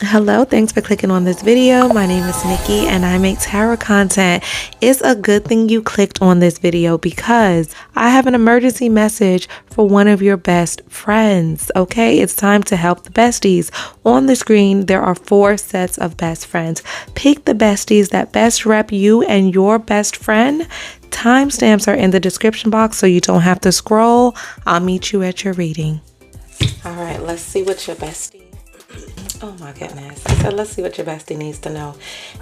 Hello, thanks for clicking on this video. My name is Nikki and I make tarot content. It's a good thing you clicked on this video because I have an emergency message for one of your best friends. Okay, it's time to help the besties. On the screen, there are 4 sets of best friends. Pick the besties that best rep you and your best friend. Timestamps are in the description box so you don't have to scroll. I'll meet you at your reading. All right, let's see what your bestie. Oh my goodness. I said, let's see what your bestie needs to know.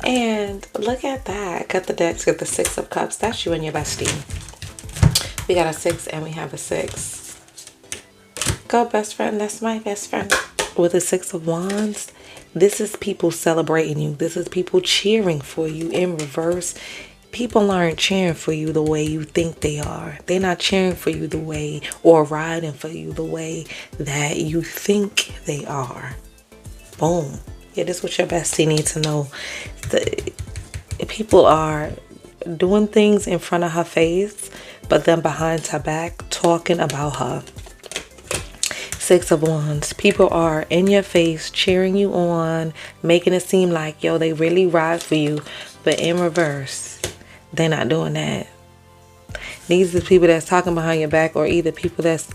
And look at that. Cut the decks, get the 6 of cups. That's you and your bestie. We got a 6 and we have a 6. Go, best friend. That's my best friend. With a 6 of wands, this is people celebrating you. This is people cheering for you in reverse. People aren't cheering for you the way you think they are. They're not cheering for you the way or riding for you the way that you think they are. Boom. Yeah, this is what your bestie needs to know. People are doing things in front of her face, but then behind her back talking about her. 6 of wands. People are in your face, cheering you on, making it seem like, yo, they really ride for you. But in reverse, they're not doing that. These are the people that's talking behind your back, or either people that's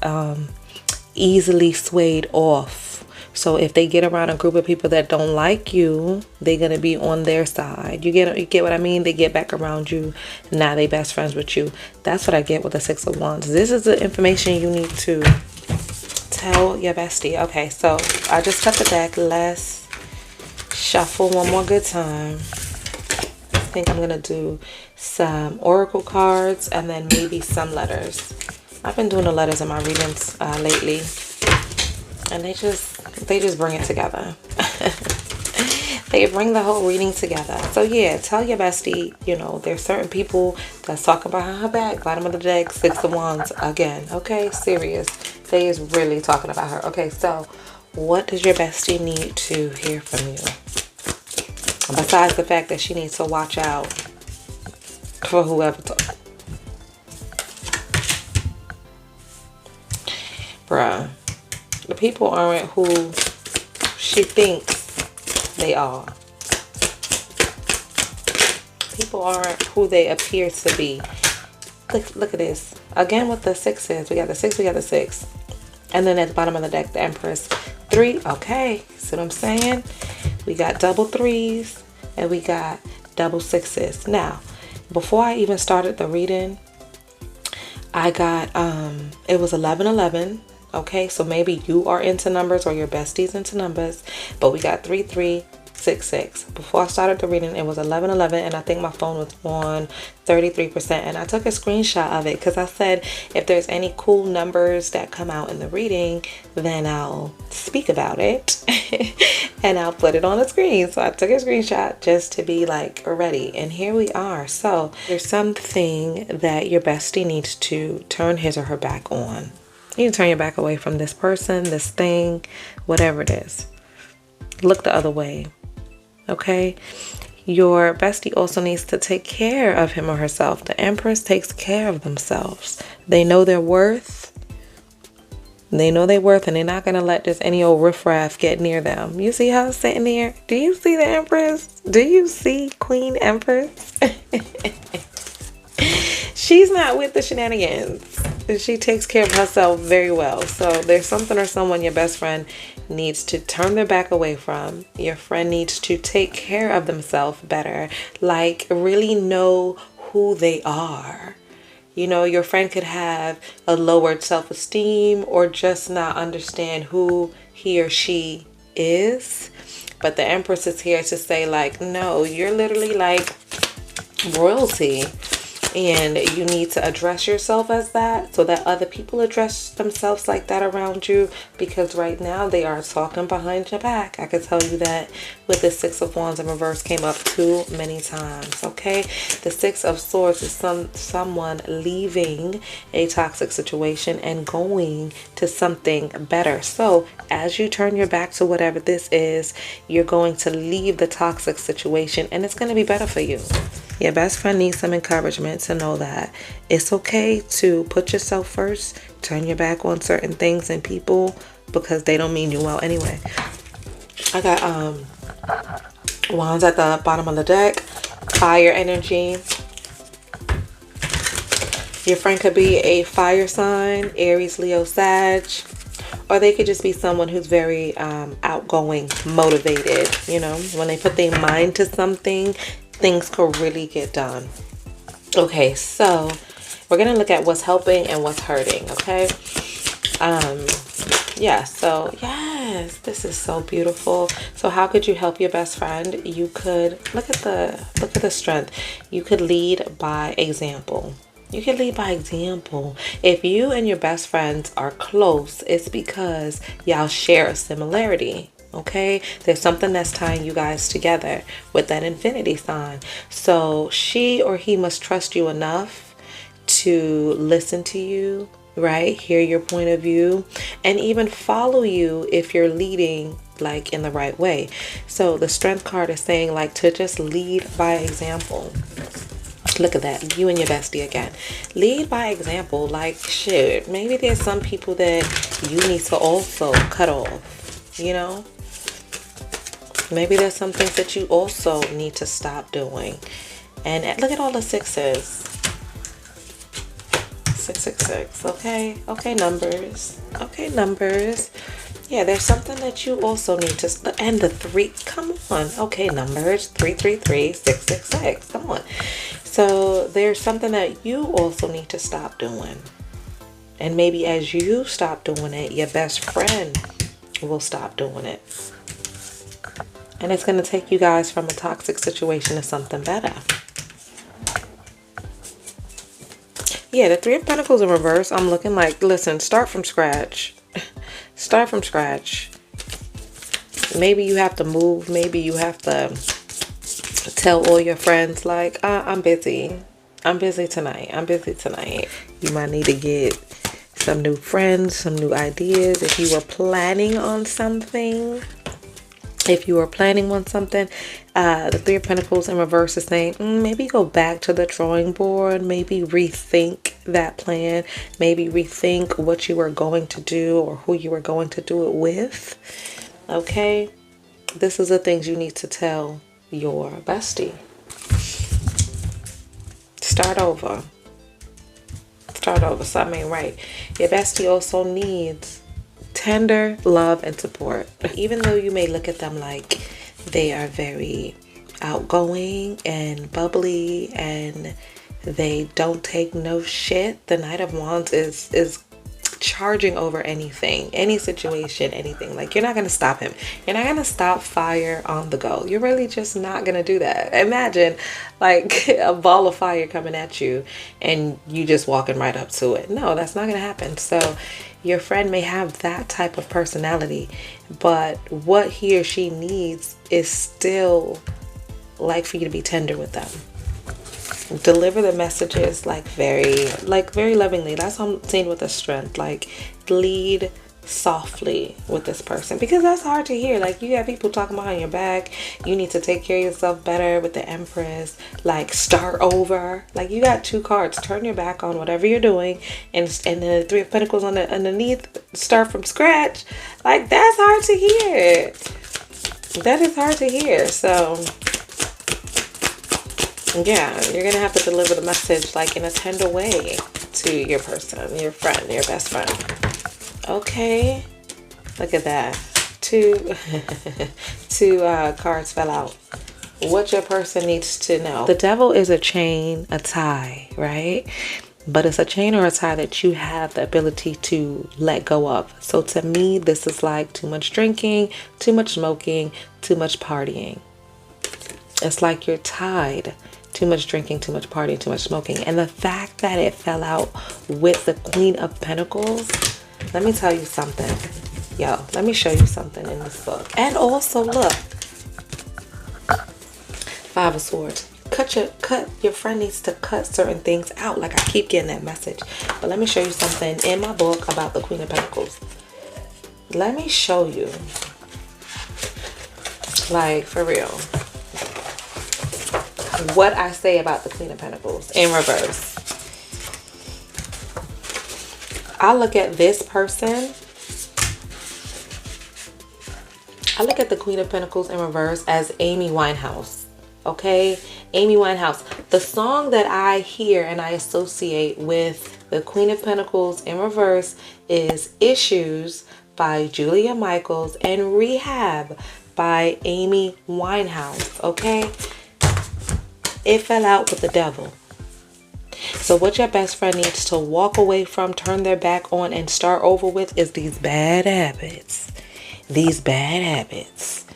easily swayed off. So if they get around a group of people that don't like you, they're going to be on their side. You get what I mean? They get back around you. Now they best friends with you. That's what I get with the 6 of wands. This is the information you need to tell your bestie. Okay, so I just cut the deck. Let's shuffle one more good time. I think I'm going to do some oracle cards and then maybe some letters. I've been doing the letters in my readings lately. And they just bring it together. They bring the whole reading together. So yeah, tell your bestie, you know, there's certain people that's talking behind her back. Bottom of the deck, 6 of wands again. Okay, serious. They is really talking about her. Okay, so what does your bestie need to hear from you? Besides the fact that she needs to watch out for whoever talks. Bruh. The people aren't who she thinks they are. People aren't who they appear to be. Look at this. Again with the 6s. We got the 6, we got the 6. And then at the bottom of the deck, the Empress. 3. Okay. See what I'm saying? We got double 3s and we got double 6s. Now, before I even started the reading, I got, it was 1111. Okay, so maybe you are into numbers or your bestie's into numbers, but we got 3366. Before I started the reading, it was 1111, and I think my phone was on 33%. And I took a screenshot of it because I said if there's any cool numbers that come out in the reading, then I'll speak about it and I'll put it on the screen. So I took a screenshot just to be like ready, and here we are. So there's something that your bestie needs to turn his or her back on. You can turn your back away from this person, this thing, whatever it is. Look the other way, okay? Your bestie also needs to take care of him or herself. The Empress takes care of themselves. They know their worth. They know their worth, and they're not going to let just any old riffraff get near them. You see how it's sitting there? Do you see the Empress? Do you see Queen Empress? She's not with the shenanigans. She takes care of herself very well. So there's something or someone your best friend needs to turn their back away from. Your friend needs to take care of themselves better. Like really know who they are. You know, your friend could have a lowered self-esteem or just not understand who he or she is. But the Empress is here to say like, no, you're literally like royalty. And you need to address yourself as that so that other people address themselves like that around you, because right now they are talking behind your back. I could tell you that with the 6 of wands in reverse came up too many times. Okay, the 6 of swords is someone leaving a toxic situation and going to something better. So as you turn your back to whatever this is, you're going to leave the toxic situation and it's going to be better for you. Your best friend needs some encouragement to know that it's okay to put yourself first, turn your back on certain things and people because they don't mean you well anyway. I got wands at the bottom of the deck. Fire energy. Your friend could be a fire sign, Aries, Leo, Sag, or they could just be someone who's very outgoing, motivated. You know, when they put their mind to something, things could really get done. Okay, so we're gonna look at what's helping and what's hurting. Okay. Yeah, so yes, this is so beautiful. So how could you help your best friend? You could look at the strength. You could lead by example. You can lead by example. If you and your best friends are close, it's because y'all share a similarity. Okay, there's something that's tying you guys together with that infinity sign. So she or he must trust you enough to listen to you, right? Hear your point of view and even follow you if you're leading like in the right way. So the strength card is saying like to just lead by example. Look at that, you and your bestie again. Lead by example. Like shit, maybe there's some people that you need to also cut off, you know. Maybe there's some things that you also need to stop doing. And look at all the sixes. 666. Okay, numbers. Okay, numbers. Yeah, there's something that you also need to, and the 3, come on. Okay, numbers, 333, 666. Come on. So there's something that you also need to stop doing. And maybe as you stop doing it, your best friend will stop doing it. And it's going to take you guys from a toxic situation to something better. Yeah, the 3 of Pentacles in reverse, I'm looking like, listen, start from scratch. Start from scratch. Maybe you have to move. Maybe you have to tell all your friends like, I'm busy. I'm busy tonight. I'm busy tonight. You might need to get some new friends, some new ideas. If you were planning on something, the 3 of Pentacles in reverse is saying, maybe go back to the drawing board, maybe rethink that plan, maybe rethink what you were going to do or who you were going to do it with. Okay, this is the things you need to tell your bestie. Start over. Something ain't right. Your bestie also needs tender love and support. Even though you may look at them like they are very outgoing and bubbly and they don't take no shit, the Knight of Wands is charging over anything, any situation, anything. Like, you're not going to stop him. You're not going to stop fire on the go. You're really just not going to do that. Imagine like a ball of fire coming at you and you just walking right up to it. No, that's not going to happen. So your friend may have that type of personality, but what he or she needs is still like for you to be tender with them. Deliver the messages like very lovingly. That's what I'm saying with the strength. Like, lead softly with this person, because that's hard to hear. Like, you have people talking behind your back. You need to take care of yourself better with the Empress. Like, start over. Like, you got 2 cards. Turn your back on whatever you're doing, and the 3 of Pentacles on the underneath. Start from scratch. Like, that's hard to hear. That is hard to hear. So yeah, you're gonna have to deliver the message like in a tender way to your person, your friend, your best friend. Okay, look at that. Two cards fell out. What your person needs to know. The Devil is a chain, a tie, right? But it's a chain or a tie that you have the ability to let go of. So to me, this is like too much drinking, too much smoking, too much partying. It's like you're tied. Too much drinking, too much partying, too much smoking. And the fact that it fell out with the Queen of Pentacles, let me tell you something. Yo, let me show you something in this book. And also, look. 5 of Swords. Your friend needs to cut certain things out. Like, I keep getting that message. But let me show you something in my book about the Queen of Pentacles. Let me show you. Like, for real. What I say about the Queen of Pentacles in reverse. I look at this person I look at the Queen of Pentacles in reverse as Amy Winehouse. Okay, Amy Winehouse. The song that I hear and I associate with the Queen of Pentacles in reverse is Issues by Julia Michaels and Rehab by Amy Winehouse. Okay, it fell out with the devil. So what your best friend needs to walk away from, turn their back on, and start over with is these bad habits. These bad habits.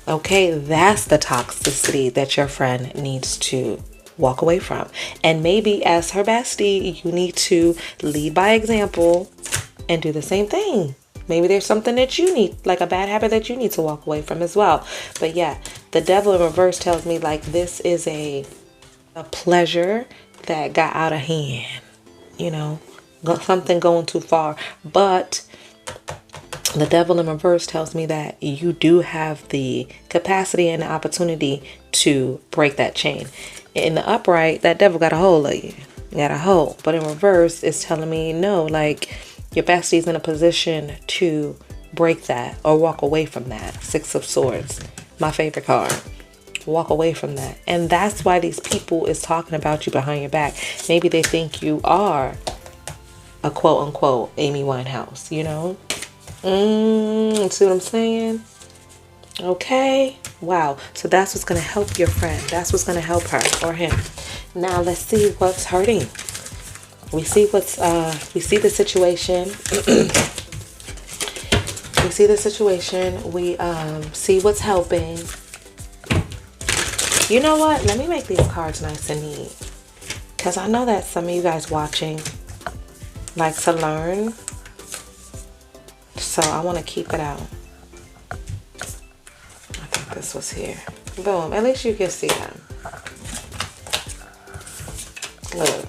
Okay, that's the toxicity that your friend needs to walk away from. And maybe as her bestie, you need to lead by example and do the same thing. Maybe there's something that you need, like a bad habit that you need to walk away from as well. But yeah, the devil in reverse tells me like this is a pleasure that got out of hand, you know, something going too far. But the devil in reverse tells me that you do have the capacity and the opportunity to break that chain. In the upright, that devil got a hold of you. Got a hold. But in reverse, it's telling me no, like your bestie's in a position to break that or walk away from that. Six of Swords, my favorite card. Walk away from that. And that's why these people is talking about you behind your back. Maybe they think you are a quote unquote Amy Winehouse, you know? See what I'm saying? Okay. Wow. So that's what's going to help your friend. That's what's going to help her or him. Now let's see what's hurting. We see what's, we see the situation. We see the situation. We see what's helping. You know what? Let me make these cards nice and neat. Because I know that some of you guys watching like to learn. So I want to keep it out. I think this was here. Boom. At least you can see them. Look.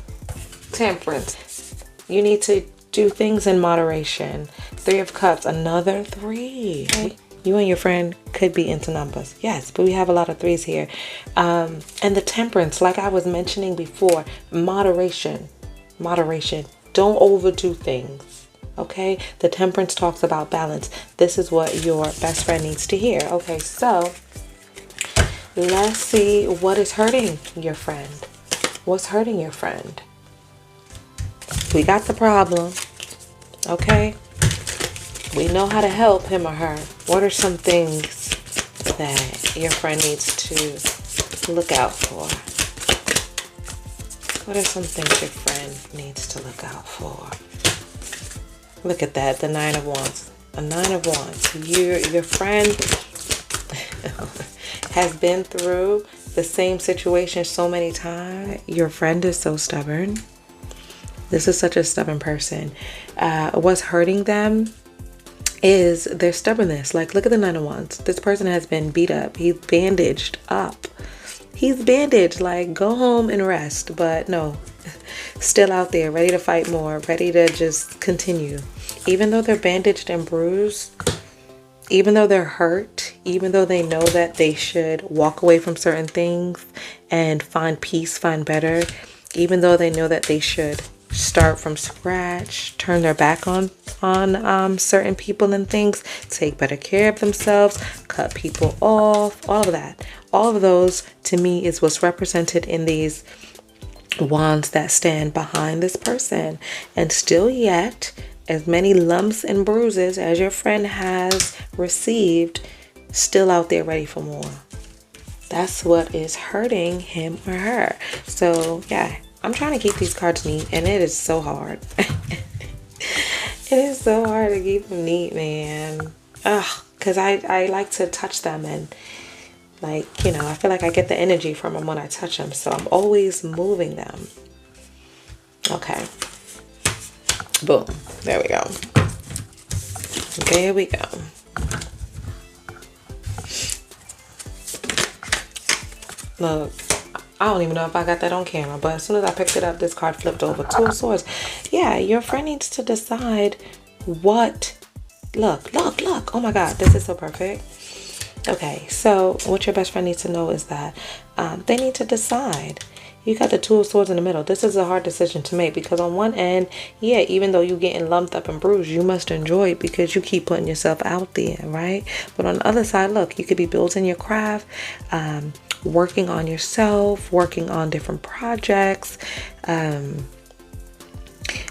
Temperance. You need to do things in moderation. Three of Cups. Another 3. Okay. You and your friend could be into numbers. Yes, but we have a lot of 3s here. And the temperance, like I was mentioning before, moderation. Moderation. Don't overdo things. Okay? The temperance talks about balance. This is what your best friend needs to hear. Okay, so let's see what is hurting your friend. What's hurting your friend? We got the problem. Okay? We know how to help him or her. What are some things that your friend needs to look out for? What are some things your friend needs to look out for? Look at that, the 9 of Wands. A 9 of Wands. Your friend has been through the same situation so many times. Your friend is so stubborn. This is such a stubborn person. What's hurting them is their stubbornness. Like, look at the 9 of Wands. This person has been beat up. He's bandaged up. He's bandaged. Like, go home and rest. But no, still out there, ready to fight more, ready to just continue. Even though they're bandaged and bruised, even though they're hurt, even though they know that they should walk away from certain things and find peace, find better, even though they know that they should start from scratch, turn their back on certain people and things, take better care of themselves, cut people off, all of that. All of those to me is what's represented in these wands that stand behind this person. And still yet, as many lumps and bruises as your friend has received, still out there ready for more. That's what is hurting him or her. So yeah, I'm trying to keep these cards neat, and it is so hard. It is so hard to keep them neat, man. Ugh, because I like to touch them, and like, you know, I feel like I get the energy from them when I touch them. So I'm always moving them. Okay. Boom. There we go. There we go. Look. I don't even know if I got that on camera, but as soon as I picked it up, this card flipped over. 2 of Swords. Yeah, your friend needs to decide what... Look. Oh my God, this is so perfect. Okay, so what your best friend needs to know is that they need to decide You got the Two of Swords in the middle. This is a hard decision to make because on one end, yeah, even though you're getting lumped up and bruised, you must enjoy it because you keep putting yourself out there, right? But on the other side, look, you could be building your craft, working on yourself, working on different projects.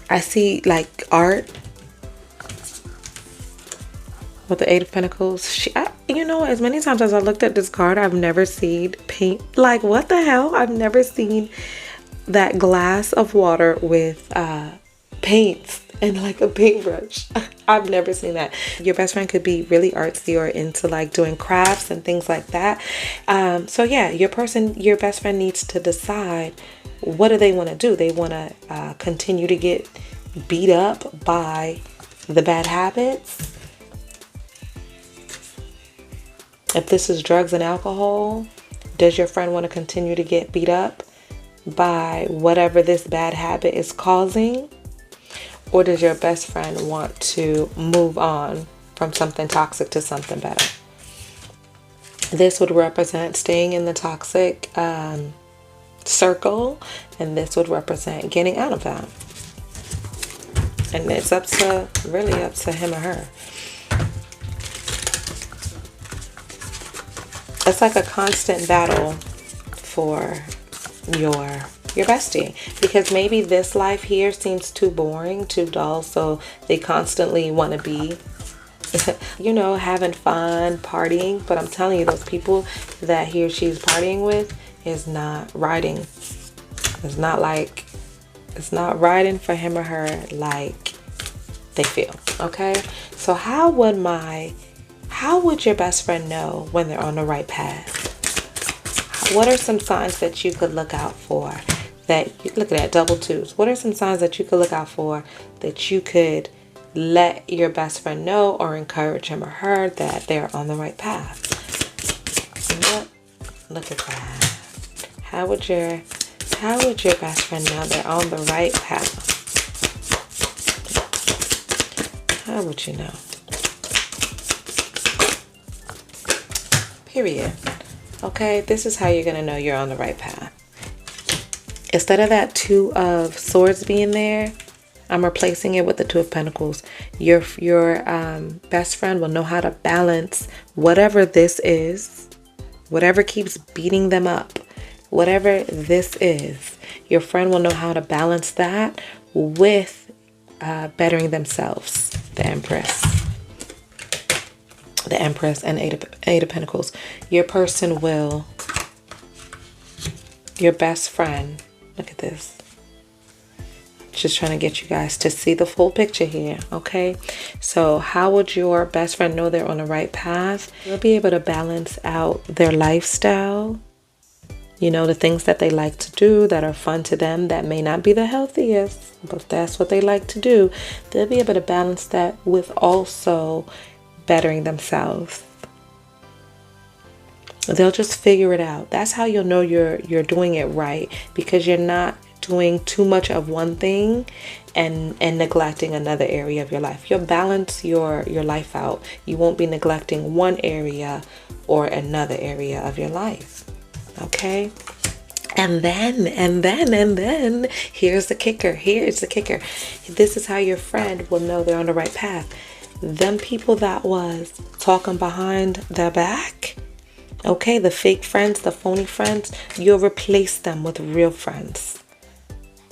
I see like art with the Eight of Pentacles. You know, as many times as I looked at this card, I've never seen paint. Like, what the hell? I've never seen that glass of water with paints and like a paintbrush. I've never seen that. Your best friend could be really artsy or into like doing crafts and things like that. So yeah, your best friend needs to decide, what do they want to do? They want to continue to get beat up by the bad habits. If this is drugs and alcohol, does your friend want to continue to get beat up by whatever this bad habit is causing? Or does your best friend want to move on from something toxic to something better? This would represent staying in the toxic circle, and this would represent getting out of that. And it's really up to him or her. It's like a constant battle for your bestie, because maybe this life here seems too boring, too dull, so they constantly want to be you know, having fun, partying. But I'm telling you, those people that he or she's partying with is not riding. It's not riding for him or her like they feel. Okay, so how would your best friend know when they're on the right path? What are some signs that you could look out for? Look at that, double twos. What are some signs that you could look out for that you could let your best friend know or encourage him or her that they're on the right path? Look at that. How would your best friend know they're on the right path? How would you know? Period. Okay, this is how you're going to know you're on the right path. Instead of that Two of Swords being there, I'm replacing it with the Two of Pentacles. Your best friend will know how to balance whatever this is, whatever keeps beating them up, whatever this is. Your friend will know how to balance that with bettering themselves. The Empress. The Empress and Eight of Pentacles. Your best friend, look at this. Just trying to get you guys to see the full picture here, okay? So how would your best friend know they're on the right path? They'll be able to balance out their lifestyle. You know, the things that they like to do that are fun to them that may not be the healthiest, but that's what they like to do. They'll be able to balance that with also bettering themselves. They'll just figure it out. That's how you'll know you're doing it right, because you're not doing too much of one thing and neglecting another area of your life. You'll balance your life out. You won't be neglecting one area or another area of your life. Okay? And then here's the kicker. This is how your friend will know they're on the right path. Them people that was talking behind their back, okay, the fake friends, the phony friends, you'll replace them with real friends.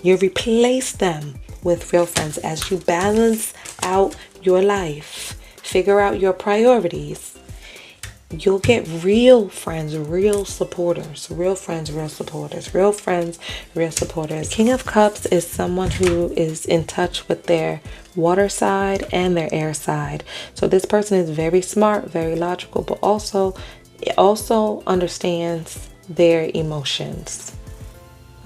You replace them with real friends as you balance out your life, figure out your priorities. You'll get real friends, real supporters, real friends, real supporters, real friends, real supporters. King of Cups is someone who is in touch with their water side and their air side. So this person is very smart, very logical, but also understands their emotions.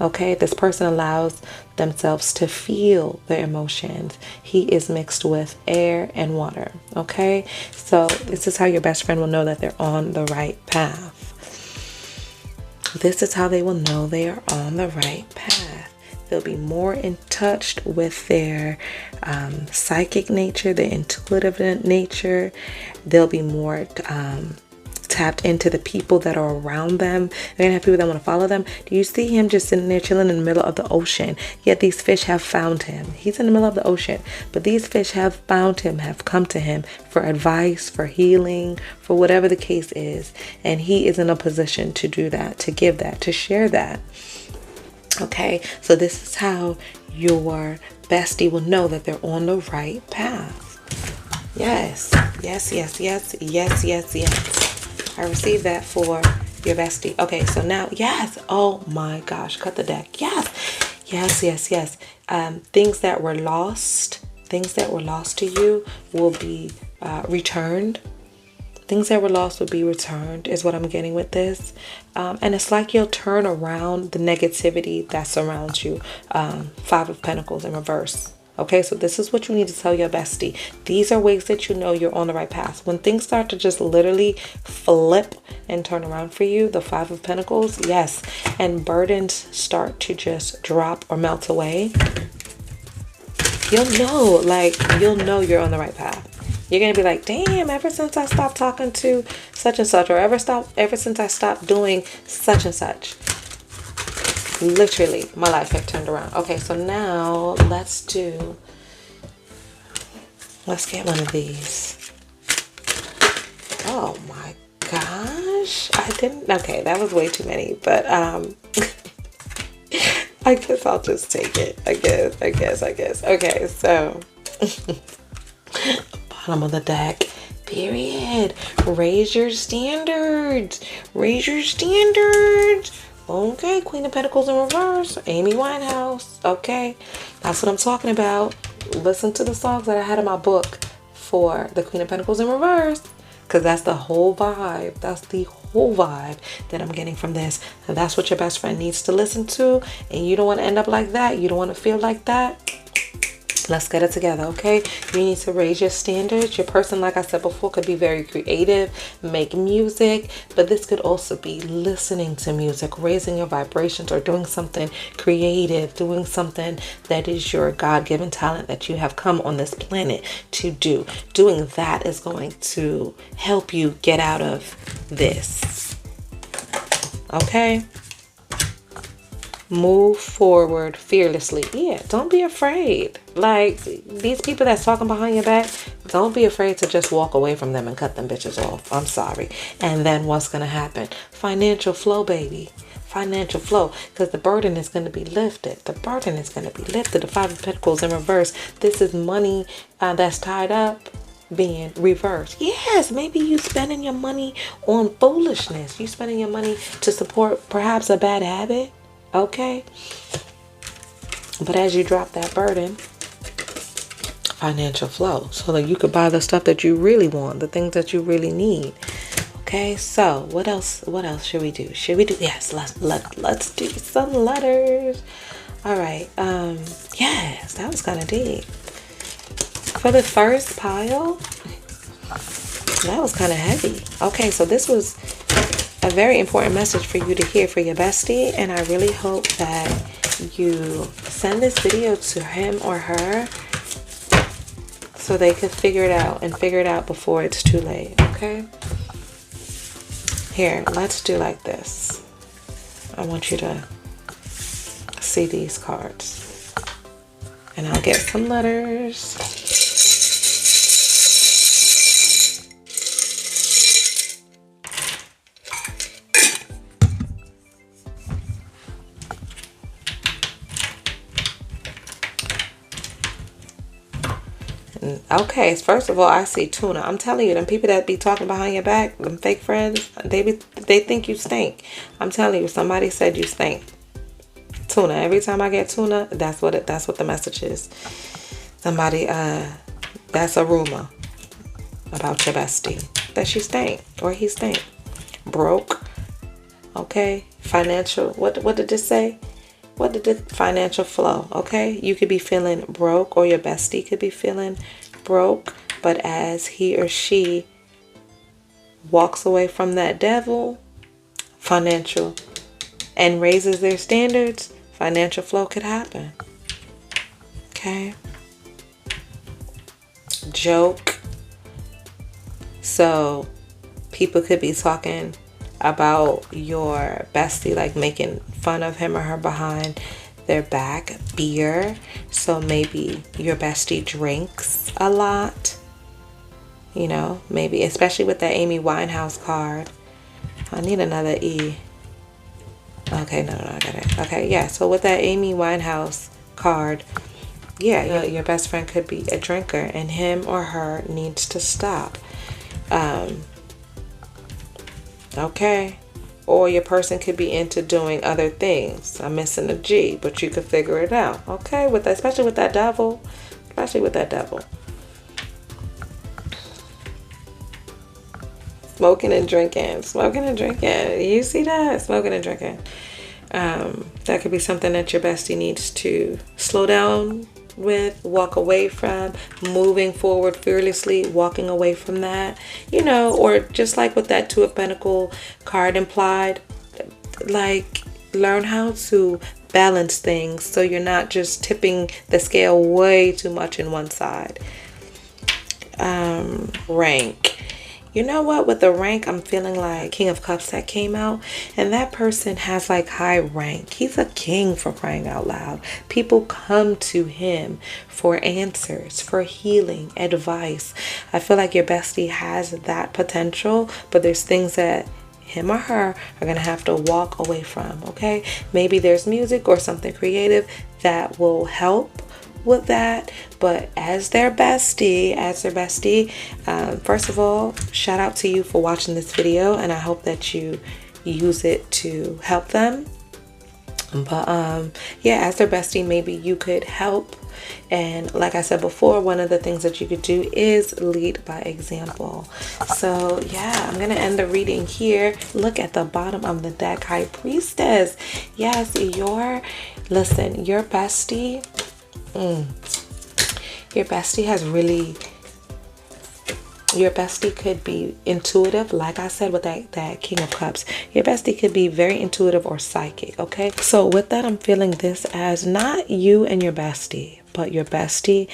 Okay, this person allows themselves to feel their emotions. He is mixed with air and water. Okay, so this is how your best friend will know that they're on the right path. This is how they will know they are on the right path. They'll be more in touch with their psychic nature, their intuitive nature. They'll be more tapped into the people that are around them. They're gonna have people that want to follow them. Do you see him just sitting there chilling in the middle of the ocean? Yet these fish have found him. He's in the middle of the ocean, but these fish have found him, have come to him for advice, for healing, for whatever the case is. And he is in a position to do that, to give that, to share that. Okay, so this is how your bestie will know that they're on the right path. Yes, yes, yes, yes, yes, yes, yes. I received that for your bestie. Okay, so now, yes. Oh my gosh, cut the deck. Yes, yes, yes, yes. Things that were lost to you will be returned. Things that were lost will be returned is what I'm getting with this. And it's like you'll turn around the negativity that surrounds you. Five of Pentacles in reverse. Okay, so this is what you need to tell your bestie. These are ways that you know you're on the right path. When things start to just literally flip and turn around for you, the Five of Pentacles, yes, and burdens start to just drop or melt away, you'll know you're on the right path. You're going to be like, damn, ever since I stopped talking to such and such, or ever since I stopped doing such and such, literally my life had turned around. Okay, so now let's get one of these. Oh my gosh. Okay, that was way too many, but I guess I'll just take it. I guess. Okay, so bottom of the deck, period. Raise your standards. Okay, Queen of Pentacles in reverse, Amy Winehouse. Okay, that's what I'm talking about. Listen to the songs that I had in my book for the Queen of Pentacles in reverse, because that's the whole vibe. That's the whole vibe that I'm getting from this. And that's what your best friend needs to listen to. And you don't want to end up like that. You don't want to feel like that. Let's get it together, okay? You need to raise your standards. Your person, like I said before, could be very creative, make music, but this could also be listening to music, raising your vibrations, or doing something creative, doing something that is your God-given talent that you have come on this planet to do. Doing that is going to help you get out of this, okay? Move forward fearlessly. Yeah, don't be afraid. Like, these people that's talking behind your back, don't be afraid to just walk away from them and cut them bitches off. I'm sorry. And then what's going to happen? Financial flow, baby. Financial flow. Because the burden is going to be lifted. The burden is going to be lifted. The Five of Pentacles in reverse. This is money that's tied up being reversed. Yes, maybe you spending your money on foolishness. You spending your money to support perhaps a bad habit. Okay, but as you drop that burden, financial flow, so that you could buy the stuff that you really want, the things that you really need. Okay, so what else should we do? Yes, let's do some letters. All right. Yes, that was kind of deep. For the first pile, that was kind of heavy. Okay, so this was a very important message for you to hear for your bestie, and I really hope that you send this video to him or her so they could figure it out before it's too late. Okay, here, let's do like this. I want you to see these cards, and I'll get some letters. Okay, first of all, I see tuna. I'm telling you, them people that be talking behind your back, them fake friends, they think you stink. I'm telling you, somebody said you stink. Tuna. Every time I get tuna, that's what the message is. Somebody, that's a rumor about your bestie, that she stink or he stink. Broke. Okay, financial. What did this say? What did the financial flow? Okay, you could be feeling broke, or your bestie could be feeling broke, but as he or she walks away from that devil, financial, and raises their standards, financial flow could happen. Okay, joke. So People could be talking about your bestie, like making fun of him or her behind their back. Beer. So maybe your bestie drinks a lot. You know, maybe, especially with that Amy Winehouse card. I need another E. Okay, no, I got it. Okay, yeah, so with that Amy Winehouse card, yeah, your best friend could be a drinker and him or her needs to stop. Okay. Or your person could be into doing other things. I'm missing a G, but you could figure it out. Okay, with that, especially with that devil. Especially with that devil. Smoking and drinking. Smoking and drinking. You see that? Smoking and drinking. That could be something that your bestie needs to slow down with, walk away from, moving forward fearlessly, walking away from that, you know, or just like with that Two of Pentacles card implied, like learn how to balance things so you're not just tipping the scale way too much in one side. Rank. You know what, with the rank, I'm feeling like King of Cups that came out, and that person has like high rank. He's a king, for crying out loud. People come to him for answers, for healing, advice. I feel like your bestie has that potential, but there's things that him or her are going to have to walk away from, okay? Maybe there's music or something creative that will help with that, but as their bestie, first of all, shout out to you for watching this video, and I hope that you use it to help them. But yeah, as their bestie, maybe you could help. And like I said before, one of the things that you could do is lead by example. So yeah, I'm gonna end the reading here. Look at the bottom of the deck, High Priestess. Yes, your bestie, your bestie has really, your bestie could be intuitive, like I said with that King of Cups. Your bestie could be very intuitive or psychic, okay? So with that, I'm feeling this as not you and your bestie, but your bestie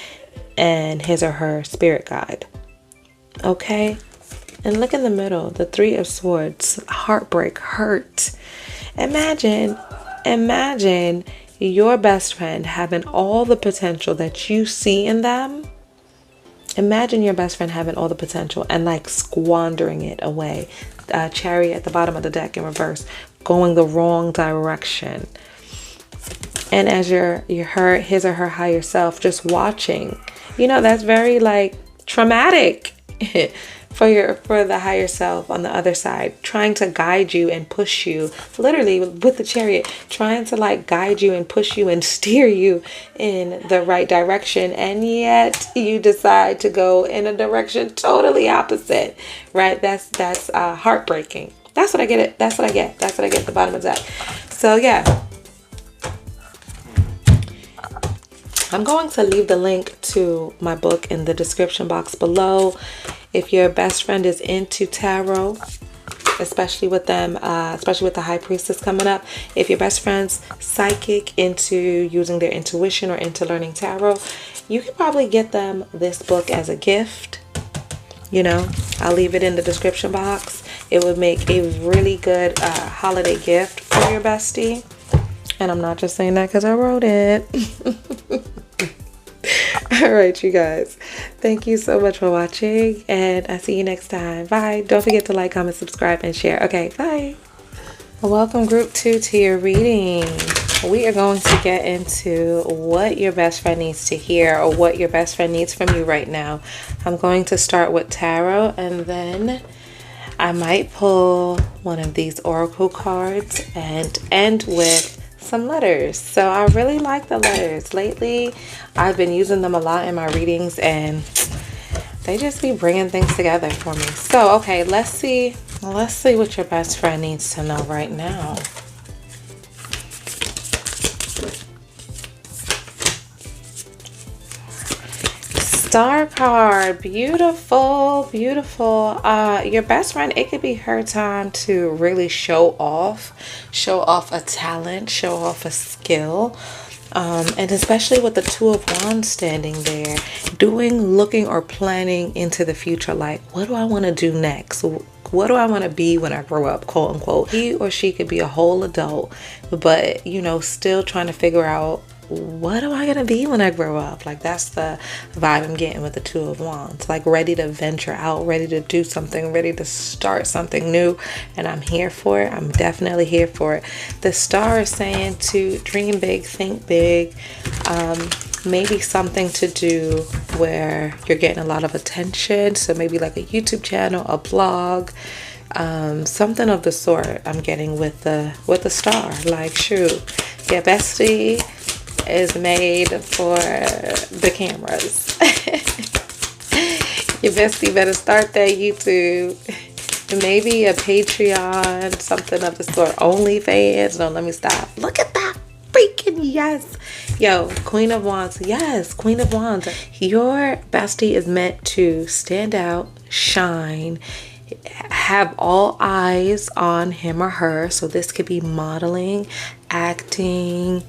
and his or her spirit guide, okay? And look in the middle, the Three of Swords, heartbreak, hurt. Imagine your best friend having all the potential that you see in them. Imagine your best friend having all the potential and like squandering it away. Chariot at the bottom of the deck in reverse, going the wrong direction. And as his or her higher self just watching, you know, that's very like traumatic for the higher self on the other side, trying to guide you and push you, literally with the Chariot, trying to like guide you and push you and steer you in the right direction, and yet you decide to go in a direction totally opposite, right? That's heartbreaking. That's what I get. That's what I get at the bottom of that. So yeah, I'm going to leave the link to my book in the description box below. If your best friend is into tarot, especially with them, especially with the High Priestess coming up, if your best friend's psychic, into using their intuition or into learning tarot, you can probably get them this book as a gift. You know, I'll leave it in the description box. It would make a really good holiday gift for your bestie. And I'm not just saying that because I wrote it. All right, you guys. Thank you so much for watching, and I'll see you next time. Bye. Don't forget to like, comment, subscribe, and share. Okay, bye. Welcome, Group 2, to your reading. We are going to get into what your best friend needs to hear, or what your best friend needs from you right now. I'm going to start with tarot, and then I might pull one of these oracle cards and end with some letters. So I really like the letters lately. I've been using them a lot in my readings, and they just be bringing things together for me. So okay, let's see what your best friend needs to know right now. Star card. Beautiful, beautiful. Your best friend, it could be her time to really show off a talent, show off a skill. And especially with the Two of Wands standing there, looking or planning into the future, like, what do I want to do next? like, what do I want to be when I grow up, quote unquote. He or she could be a whole adult, but, you know, still trying to figure out, what am I gonna be when I grow up? Like, that's the vibe I'm getting with the Two of Wands. Like, ready to venture out, ready to do something, ready to start something new. And I'm here for it. I'm definitely here for it. The star is saying to dream big, think big. Maybe something to do where you're getting a lot of attention. So maybe like a YouTube channel, a blog, something of the sort I'm getting with the star. Like, shoot, your bestie is made for the cameras. Your bestie better start that YouTube, maybe a Patreon, something of the sort. OnlyFans. No, let me stop. Look at that. Freaking yes. Yo, Queen of Wands. Yes, Queen of Wands. Your bestie is meant to stand out, shine, have all eyes on him or her. So this could be modeling, acting,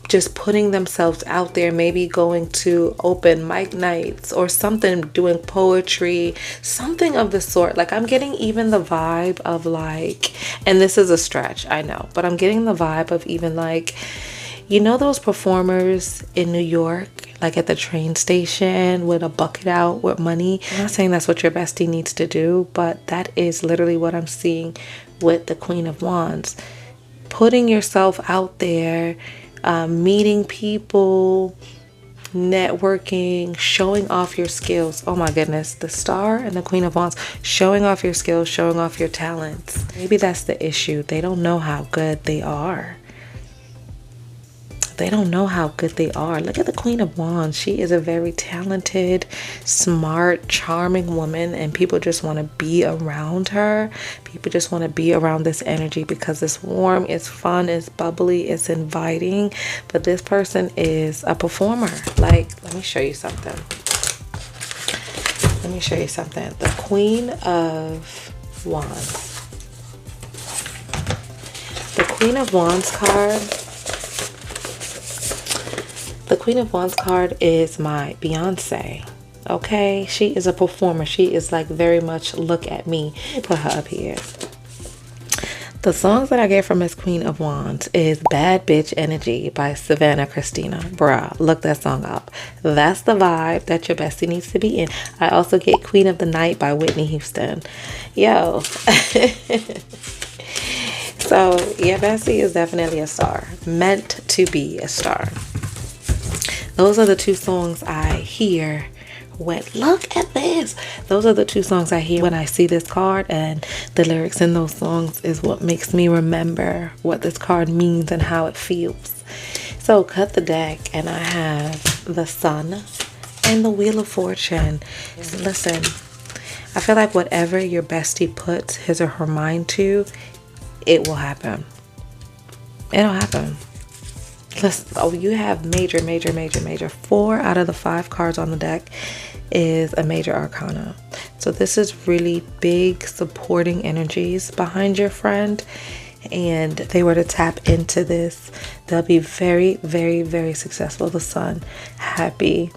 just putting themselves out there, maybe going to open mic nights or something, doing poetry, something of the sort. Like, I'm getting even the vibe of like, and this is a stretch, I know, but I'm getting the vibe of even like, you know, those performers in New York, like at the train station with a bucket out with money. I'm not saying that's what your bestie needs to do, but that is literally what I'm seeing with the Queen of Wands. Putting yourself out there, meeting people, networking, showing off your skills. Oh my goodness, the star and the Queen of Wands, showing off your skills, showing off your talents. Maybe that's the issue. They don't know how good they are. They don't know how good they are. Look at the Queen of Wands. She is a very talented, smart, charming woman, and people just want to be around her. People just want to be around this energy because it's warm, it's fun, it's bubbly, it's inviting. But this person is a performer. Like, let me show you something. Let me show you something. The Queen of Wands. The Queen of Wands card. The Queen of Wands card is my Beyonce. Okay, she is a performer. She is like very much look at me. Put her up here. The songs that I get from Miss Queen of Wands is Bad Bitch Energy by Savannah Christina. Bruh, look that song up. That's the vibe that your bestie needs to be in. I also get Queen of the Night by Whitney Houston. Yo. So your bestie is definitely a star. Meant to be a star. Those are the two songs I hear when, look at this. Those are the two songs I hear when I see this card, and the lyrics in those songs is what makes me remember what this card means and how it feels. So cut the deck, and I have the Sun and the Wheel of Fortune. Listen, I feel like whatever your bestie puts his or her mind to, it will happen. It'll happen. Oh, you have major. 4 out of the 5 cards on the deck is a major arcana. So this is really big supporting energies behind your friend, and if they were to tap into this, they'll be very, very, very successful. The Sun, happy,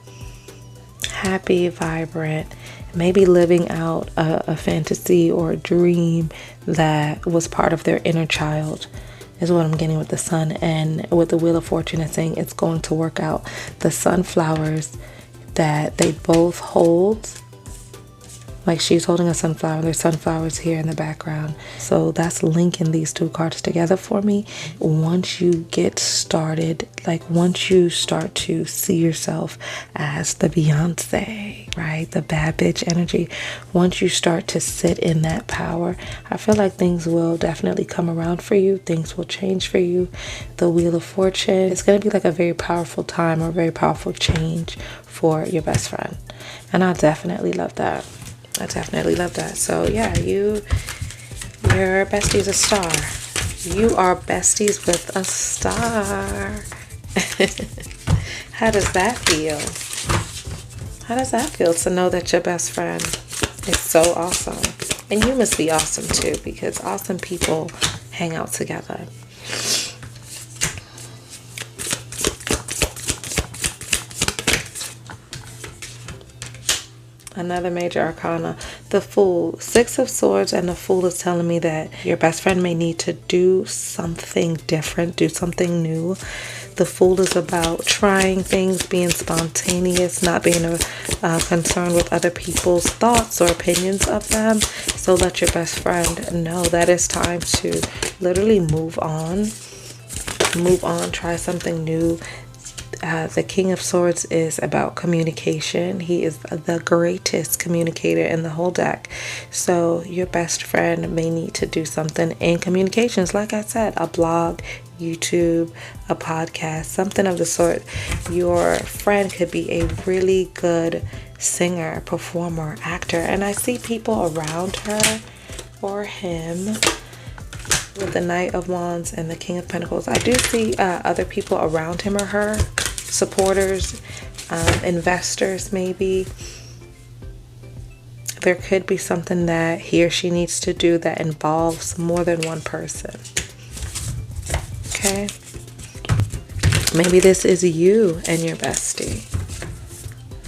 vibrant, maybe living out a fantasy or a dream that was part of their inner child, is what I'm getting with the Sun. And with the Wheel of Fortune, it's saying it's going to work out. The sunflowers that they both hold, like she's holding a sunflower, there's sunflowers here in the background. So that's linking these two cards together for me. Once you get started, like once you start to see yourself as the Beyonce, right? The bad bitch energy. Once you start to sit in that power, I feel like things will definitely come around for you. Things will change for you. The Wheel of Fortune, it's going to be like a very powerful time or a very powerful change for your best friend. And I definitely love that. I definitely love that. So yeah, your bestie's a star. You are besties with a star. How does that feel? How does that feel to know that your best friend is so awesome? And you must be awesome too, because awesome people hang out together. Another major arcana, the Fool. Six of Swords and the Fool is telling me that your best friend may need to do something different, do something new. The Fool is about trying things, being spontaneous, not being concerned with other people's thoughts or opinions of them. So let your best friend know that it's time to literally move on, try something new. The King of Swords is about communication. He is the greatest communicator in the whole deck. So your best friend may need to do something in communications. Like I said, a blog, YouTube, a podcast, something of the sort. Your friend could be a really good singer, performer, actor. And I see people around her or him with the Knight of Wands and the King of Pentacles. I do see other people around him or her, supporters, investors maybe. There could be something that he or she needs to do that involves more than one person. Okay? Maybe this is you and your bestie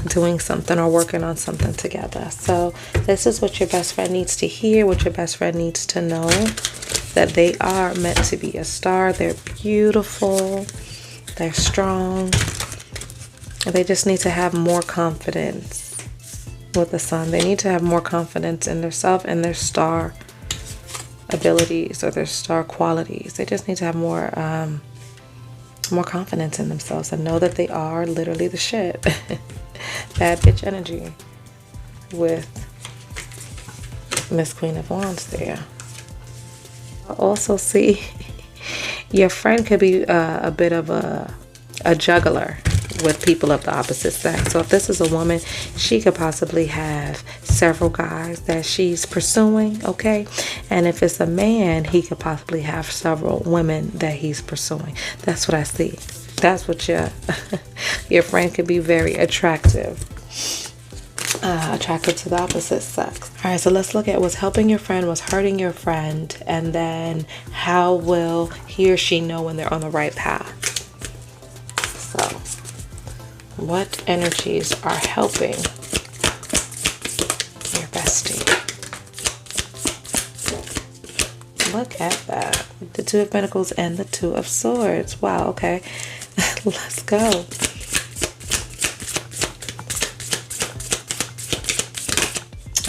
doing something or working on something together. So this is what your best friend needs to hear, what your best friend needs to know. That they are meant to be a star. They're beautiful. They're strong. They just need to have more confidence with the Sun. They need to have more confidence in themselves and their star abilities or their star qualities. They just need to have more confidence in themselves and know that they are literally the shit. Bad bitch energy with Miss Queen of Wands there. I also see your friend could be a bit of a juggler with people of the opposite sex. So if this is a woman, she could possibly have several guys that she's pursuing, okay? And if it's a man, he could possibly have several women that he's pursuing. That's what I see. That's what your friend could be very attractive. Attracted to the opposite sex. All right, so let's look at what's helping your friend, what's hurting your friend, and then how will he or she know when they're on the right path. So what energies are helping your bestie? Look at that. The Two of Pentacles and the Two of Swords. Wow, okay. Let's go.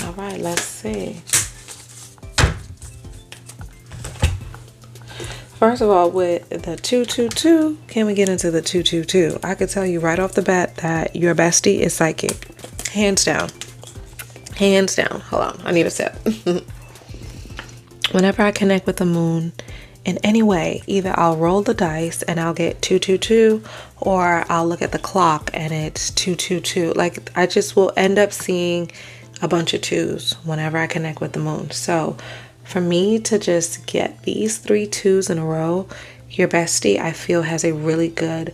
All right, let's see. First of all, with the 222, can we get into the 222? I could tell you right off the bat that your bestie is psychic. Hands down. Hands down. Hold on, I need a sip. Whenever I connect with the moon in any way, either I'll roll the dice and I'll get 222, or I'll look at the clock and it's 222. Like, I just will end up seeing a bunch of twos whenever I connect with the moon. So for me to just get these 3 twos in a row, your bestie, I feel, has a really good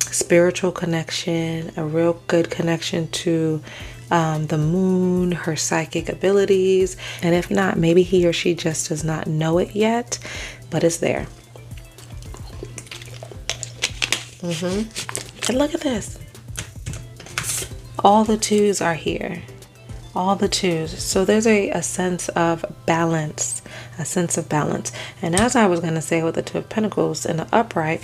spiritual connection, a real good connection to the moon, her psychic abilities. And if not, maybe he or she just does not know it yet, but it's there. And look at this. All the twos are here. All the twos. So there's a sense of balance. A sense of balance. And as I was going to say with the Two of Pentacles in the upright,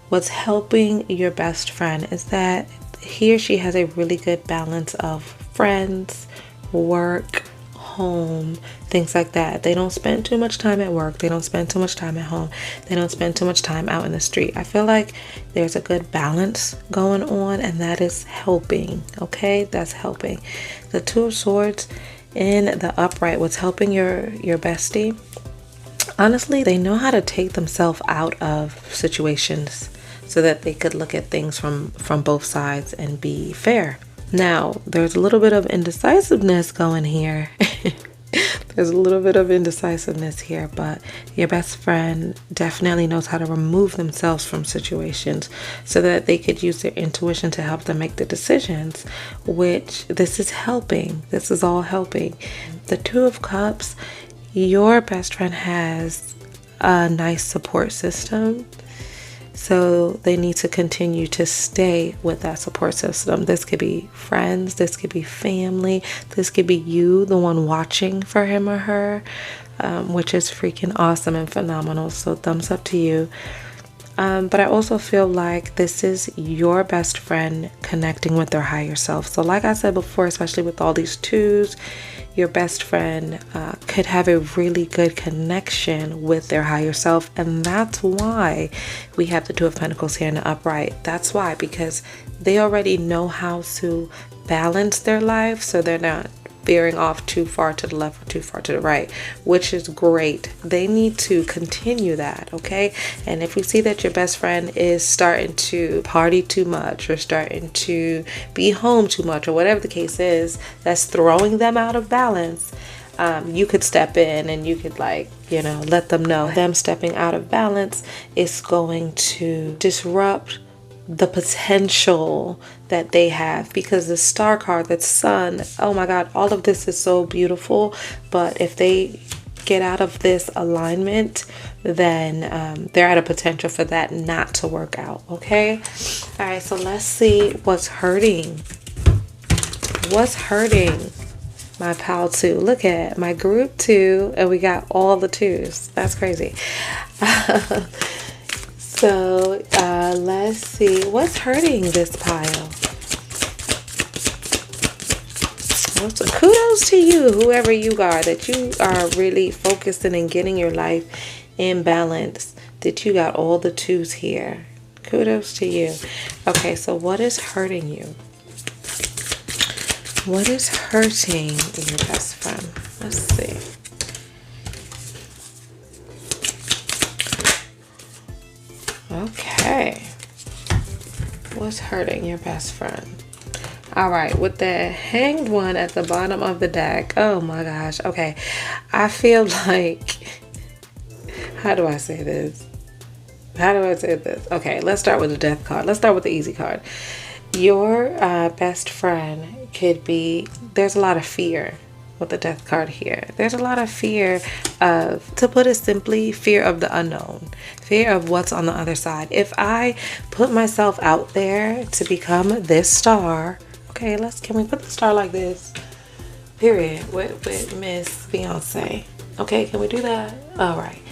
what's helping your best friend is that he or she has a really good balance of friends, work, home, things like that. They don't spend too much time at work. They don't spend too much time at home. They don't spend too much time out in the street. I feel like there's a good balance going on, and that is helping. Okay, that's helping. The Two of Swords in the upright, what's helping your bestie, honestly, they know how to take themselves out of situations so that they could look at things from both sides and be fair. Now, there's a little bit of indecisiveness going here. There's a little bit of indecisiveness here, but your best friend definitely knows how to remove themselves from situations so that they could use their intuition to help them make the decisions, which this is helping. This is all helping. The Two of Cups, your best friend has a nice support system. So they need to continue to stay with that support system. This could be friends, this could be family, this could be you, the one watching for him or her, which is freaking awesome and phenomenal. So thumbs up to you. But I also feel like this is your best friend connecting with their higher self. So like I said before, especially with all these twos, your best friend could have a really good connection with their higher self. And that's why we have the Two of Pentacles here in the upright. That's why, because they already know how to balance their life, so they're not veering off too far to the left or too far to the right, which is great. They need to continue that, okay? And if we see that your best friend is starting to party too much or starting to be home too much or whatever the case is, that's throwing them out of balance, you could step in and you could, like, you know, let them know them stepping out of balance is going to disrupt the potential that they have, because the star card, that sun, oh my god, all of this is so beautiful, but if they get out of this alignment, then they're at a potential for that not to work out. Okay, all right, so let's see what's hurting my pal two. Look at my group two, and we got all the twos. That's crazy. So let's see what's hurting this pile. So kudos to you, whoever you are, that you are really focusing and getting your life in balance, that you got all the twos here. Kudos to you. Okay, so what is hurting you? What is hurting your best friend? Let's see. Okay, what's hurting your best friend? All right, with the Hanged One at the bottom of the deck, oh my gosh. Okay, I feel like, how do I say this? Okay, let's start with the Death card. Let's start with the easy card. Your best friend could be, there's a lot of fear with the Death card here. There's a lot of fear of, to put it simply, fear of the unknown, fear of what's on the other side. If I put myself out there to become this star, okay, can we put the star like this, period, with Miss Beyonce? Okay, can we do that? All right.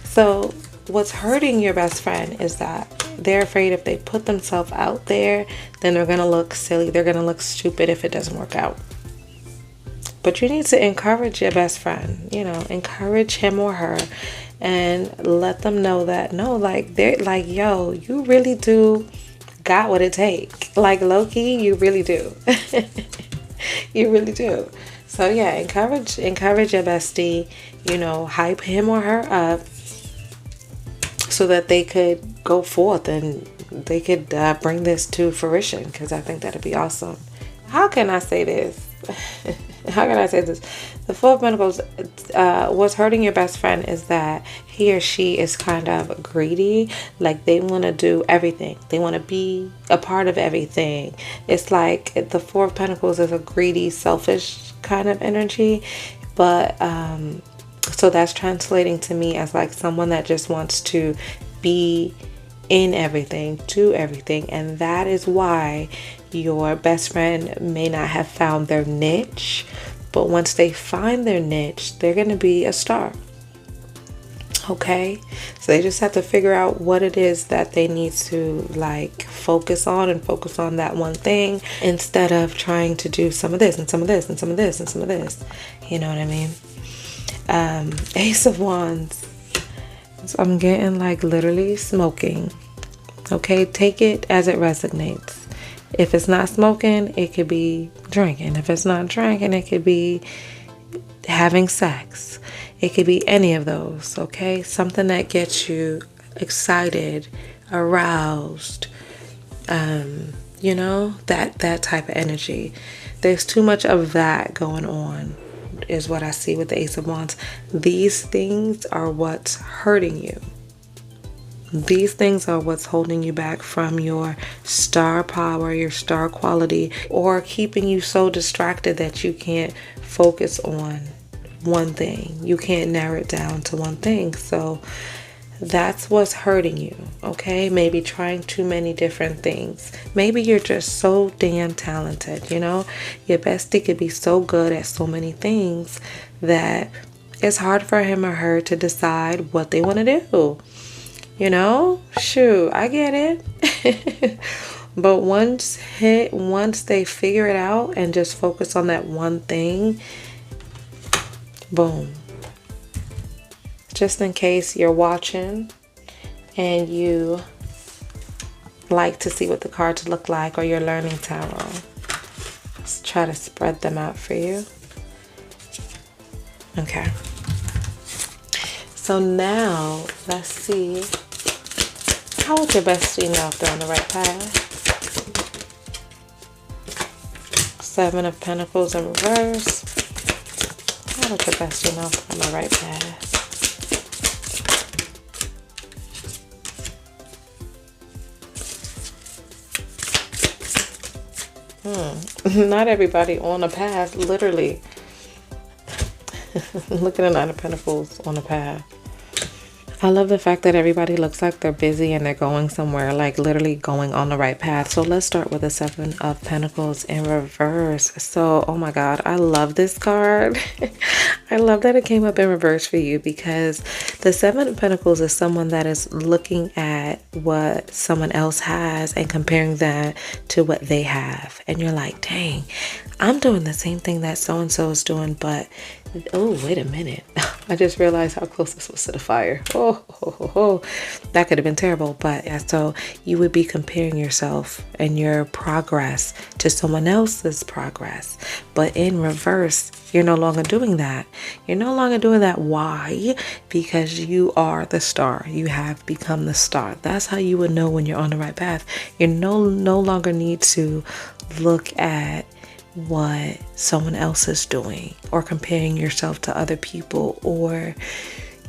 So what's hurting your best friend is that they're afraid if they put themselves out there, then they're gonna look silly, they're gonna look stupid if it doesn't work out. But you need to encourage your best friend, you know, encourage him or her, and let them know that, no, like, they're like, yo, you really do got what it takes. Like, low-key, you really do. You really do. So yeah, encourage your bestie, you know, hype him or her up so that they could go forth and they could bring this to fruition, because I think that'd be awesome. How can I say this? How can I say this? The Four of Pentacles, what's hurting your best friend is that he or she is kind of greedy. Like, they want to do everything. They want to be a part of everything. It's like the Four of Pentacles is a greedy, selfish kind of energy. But so that's translating to me as like someone that just wants to be in everything, do everything. And that is why your best friend may not have found their niche, but once they find their niche, they're going to be a star. Okay, so they just have to figure out what it is that they need to, like, focus on, and focus on that one thing instead of trying to do some of this and some of this and some of this and some of this. You know what I mean? Ace of Wands. So I'm getting, like, literally smoking. Okay, take it as it resonates. If it's not smoking, it could be drinking. If it's not drinking, it could be having sex. It could be any of those, okay? Something that gets you excited, aroused, you know, that type of energy. There's too much of that going on, is what I see with the Ace of Wands. These things are what's hurting you. These things are what's holding you back from your star power, your star quality, or keeping you so distracted that you can't focus on one thing. You can't narrow it down to one thing. So That's what's hurting you, okay? Maybe trying too many different things. Maybe you're just so damn talented, you know? Your bestie could be so good at so many things that it's hard for him or her to decide what they want to do. You know? Shoot, I get it. But once they figure it out and just focus on that one thing, boom. Just in case you're watching and you like to see what the cards look like, or you're learning tarot, let's try to spread them out for you. Okay. So now let's see, how would your bestie know if they're on the right path? 7 of Pentacles in reverse. How would your bestie know if they're on the right path? Not everybody on a path, literally. Look at the 9 of Pentacles on a path. I love the fact that everybody looks like they're busy and they're going somewhere, like literally going on the right path. So let's start with the 7 of Pentacles in reverse. So, oh my God, I love this card. I love that it came up in reverse for you, because the 7 of Pentacles is someone that is looking at what someone else has and comparing that to what they have. And you're like, dang, I'm doing the same thing that so-and-so is doing, but oh, wait a minute. I just realized how close this was to the fire. Oh, that could have been terrible. But yeah, so you would be comparing yourself and your progress to someone else's progress. But in reverse, you're no longer doing that. You're no longer doing that. Why? Because you are the star. You have become the star. That's how you would know when you're on the right path. You no longer need to look at what someone else is doing, or comparing yourself to other people, or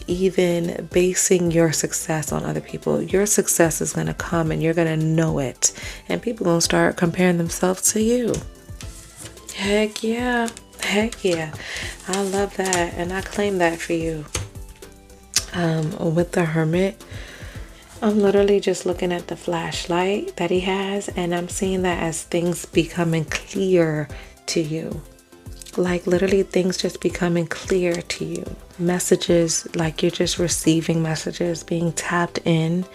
even basing your success on other people. Your success is going to come and you're going to know it, and people going to start comparing themselves to you. Heck yeah. Heck yeah. I love that, and I claim that for you. With the Hermit, I'm literally just looking at the flashlight that he has, and I'm seeing that as things becoming clear to you. Like literally things just becoming clear to you. Messages, like you're just receiving messages, being tapped in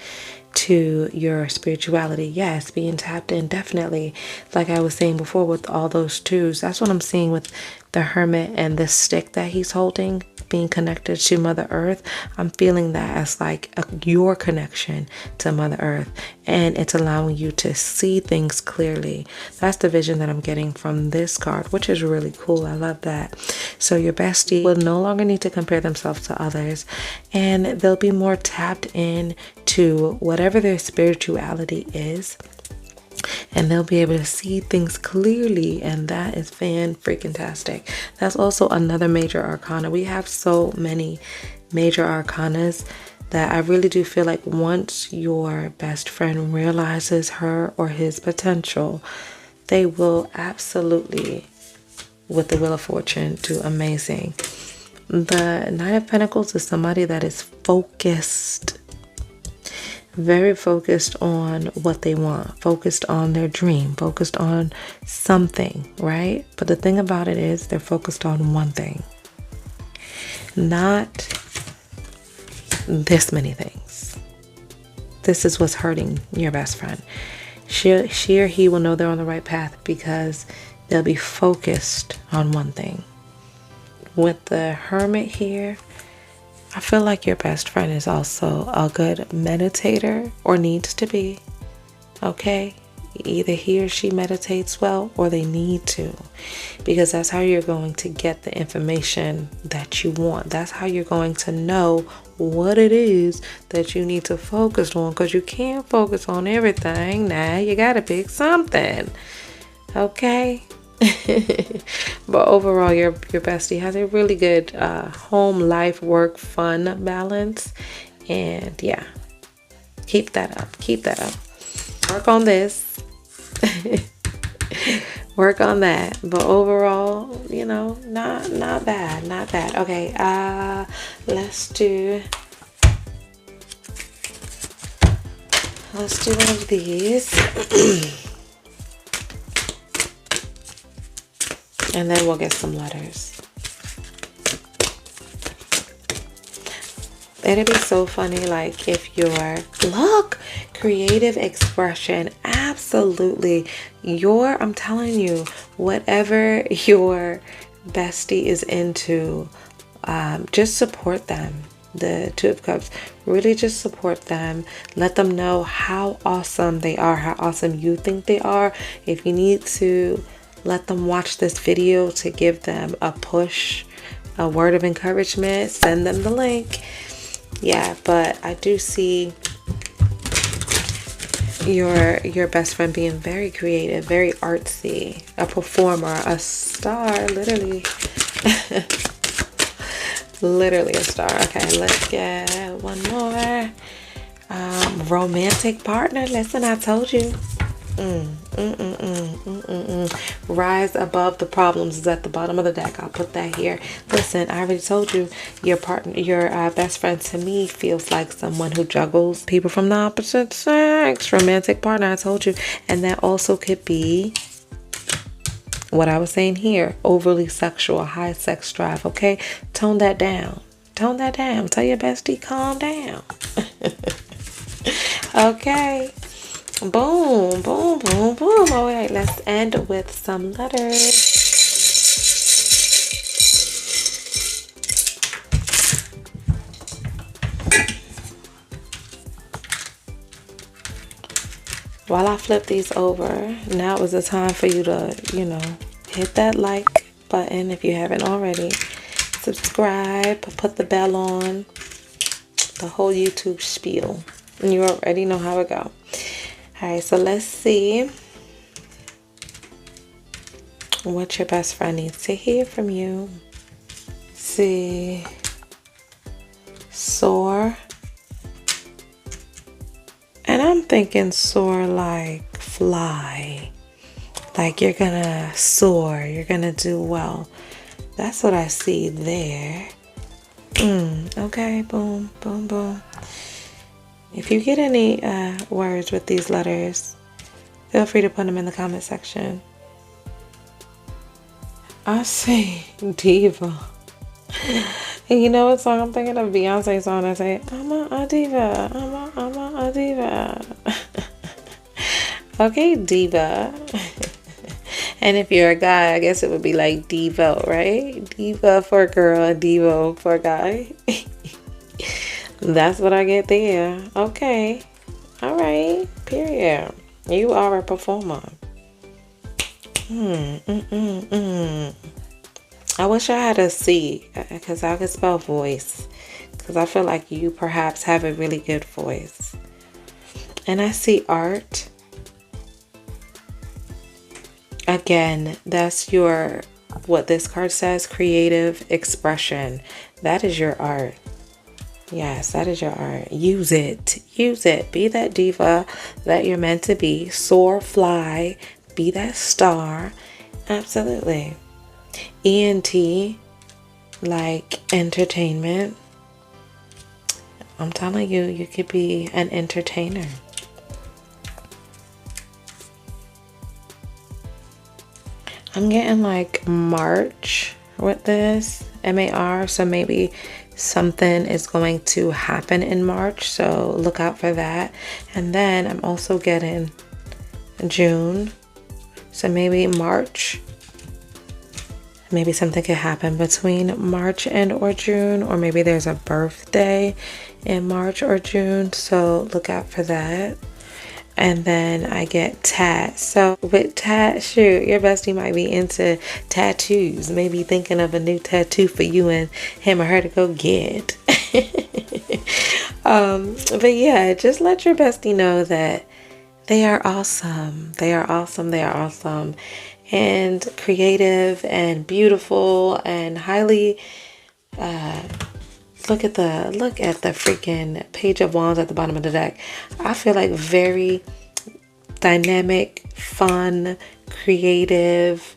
to your spirituality. Yes, being tapped in, definitely. Like I was saying before with all those twos, that's what I'm seeing with the Hermit and this stick that he's holding, being connected to Mother Earth. I'm feeling that as like your connection to Mother Earth, and it's allowing you to see things clearly. That's the vision that I'm getting from this card, which is really cool. I love that. So your bestie will no longer need to compare themselves to others, and they'll be more tapped in to whatever their spirituality is, and they'll be able to see things clearly, and that is fan-freaking-tastic. That's also another major arcana. We have so many major arcanas that I really do feel like once your best friend realizes her or his potential, they will absolutely, with the Wheel of Fortune, do amazing. The 9 of Pentacles is somebody that is focused, very focused on what they want, focused on their dream, focused on something, right? But the thing about it is they're focused on one thing, not this many things. This is what's hurting your best friend. She or he will know they're on the right path because they'll be focused on one thing. With the Hermit here, I feel like your best friend is also a good meditator, or needs to be, okay? Either he or she meditates well, or they need to, because that's how you're going to get the information that you want. That's how you're going to know what it is that you need to focus on, because you can't focus on everything. Now you gotta pick something, okay? But overall, your bestie has a really good home, life, work, fun balance, and yeah, keep that up. Work on this. Work on that. But overall, you know, not bad. Okay, let's do Let's do one of these. And then we'll get some letters. It'd be so funny, like, if your look, creative expression, absolutely. I'm telling you, whatever your bestie is into, just support them. The Two of Cups, really just support them. Let them know how awesome they are, how awesome you think they are. If you need to, let them watch this video to give them a push, a word of encouragement. Send them the link. Yeah, but I do see your best friend being very creative, very artsy, a performer, a star, literally. Literally a star. Okay, let's get one more. Romantic partner. Listen, I told you. Rise above the problems is at the bottom of the deck. I'll put that here. Listen, I already told you, your partner, your best friend, to me feels like someone who juggles people from the opposite sex. Romantic partner, I told you. And that also could be what I was saying here, overly sexual, high sex drive. Okay, tone that down. Tone that down. Tell your bestie, calm down. Okay. Boom, boom, boom, boom. All right, let's end with some letters. While I flip these over, now is the time for you to, hit that like button if you haven't already. Subscribe, put the bell on, the whole YouTube spiel. And you already know how it go. All right, so let's see what your best friend needs to hear from you. See, soar. And I'm thinking soar like fly. Like you're gonna soar, you're gonna do well. That's what I see there. Okay, boom, boom, boom. If you get any words with these letters, feel free to put them in the comment section. I say diva. And you know what song I'm thinking of? Beyonce's song. I say, I'm a diva. I'm a diva. Okay, diva. And if you're a guy, I guess it would be like Devo, right? Diva for a girl, and Devo for a guy. That's what I get there. Okay. All right. Period. You are a performer. I wish I had a C, because I could spell voice. Because I feel like you perhaps have a really good voice. And I see art. Again, that's your, what this card says, creative expression. That is your art. Yes, that is your art. Use it. Use it. Be that diva that you're meant to be. Soar, fly. Be that star. Absolutely. ENT, like entertainment. I'm telling you, you could be an entertainer. I'm getting like March with this. MAR. So maybe something is going to happen in March, so look out for that. And then I'm also getting June, so maybe March, maybe something could happen between March and or June, or maybe there's a birthday in March or June, so look out for that. And then I get tat. So with tat, shoot, your bestie might be into tattoos. Maybe thinking of a new tattoo for you and him or her to go get. But yeah, just let your bestie know that they are awesome. They are awesome. They are awesome. And creative and beautiful and highly look at the freaking Page of Wands at the bottom of the deck. I feel like very dynamic, fun, creative,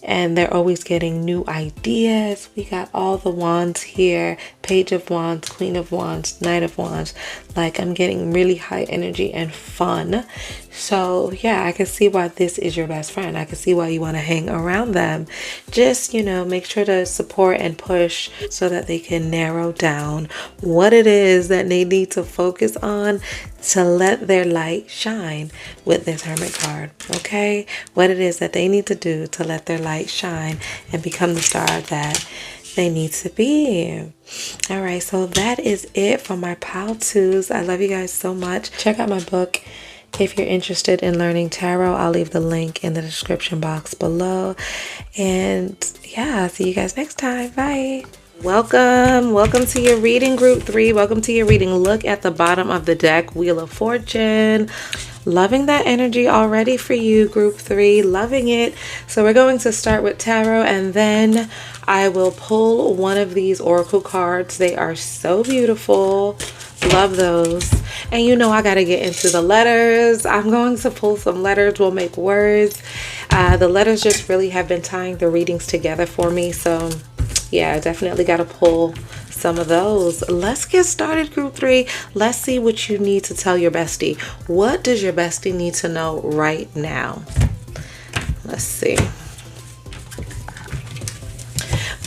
and they're always getting new ideas. We got all the wands here. Page of Wands, Queen of Wands, Knight of Wands. Like, I'm getting really high energy and fun. So yeah, I can see why this is your best friend. I can see why you want to hang around them. Just, you know, make sure to support and push so that they can narrow down what it is that they need to focus on to let their light shine with this Hermit card. Okay, what it is that they need to do to let their light shine and become the star that they need to be. All right, so that is it for my pile twos. I love you guys so much. Check out my book if you're interested in learning tarot. I'll leave the link in the description box below. And yeah, see you guys next time. Bye. Welcome to your reading, group 3. Welcome to your reading. Look at the bottom of the deck, Wheel of Fortune. Loving that energy already for you, group 3. Loving it. So we're going to start with tarot, and then I will pull one of these oracle cards. They are so beautiful. Love those. And you know I gotta get into the letters. I'm going to pull some letters. We'll make words. The letters just really have been tying the readings together for me. So yeah, definitely got to pull some of those. Let's get started, group 3. Let's see what you need to tell your bestie. What does your bestie need to know right now? Let's see.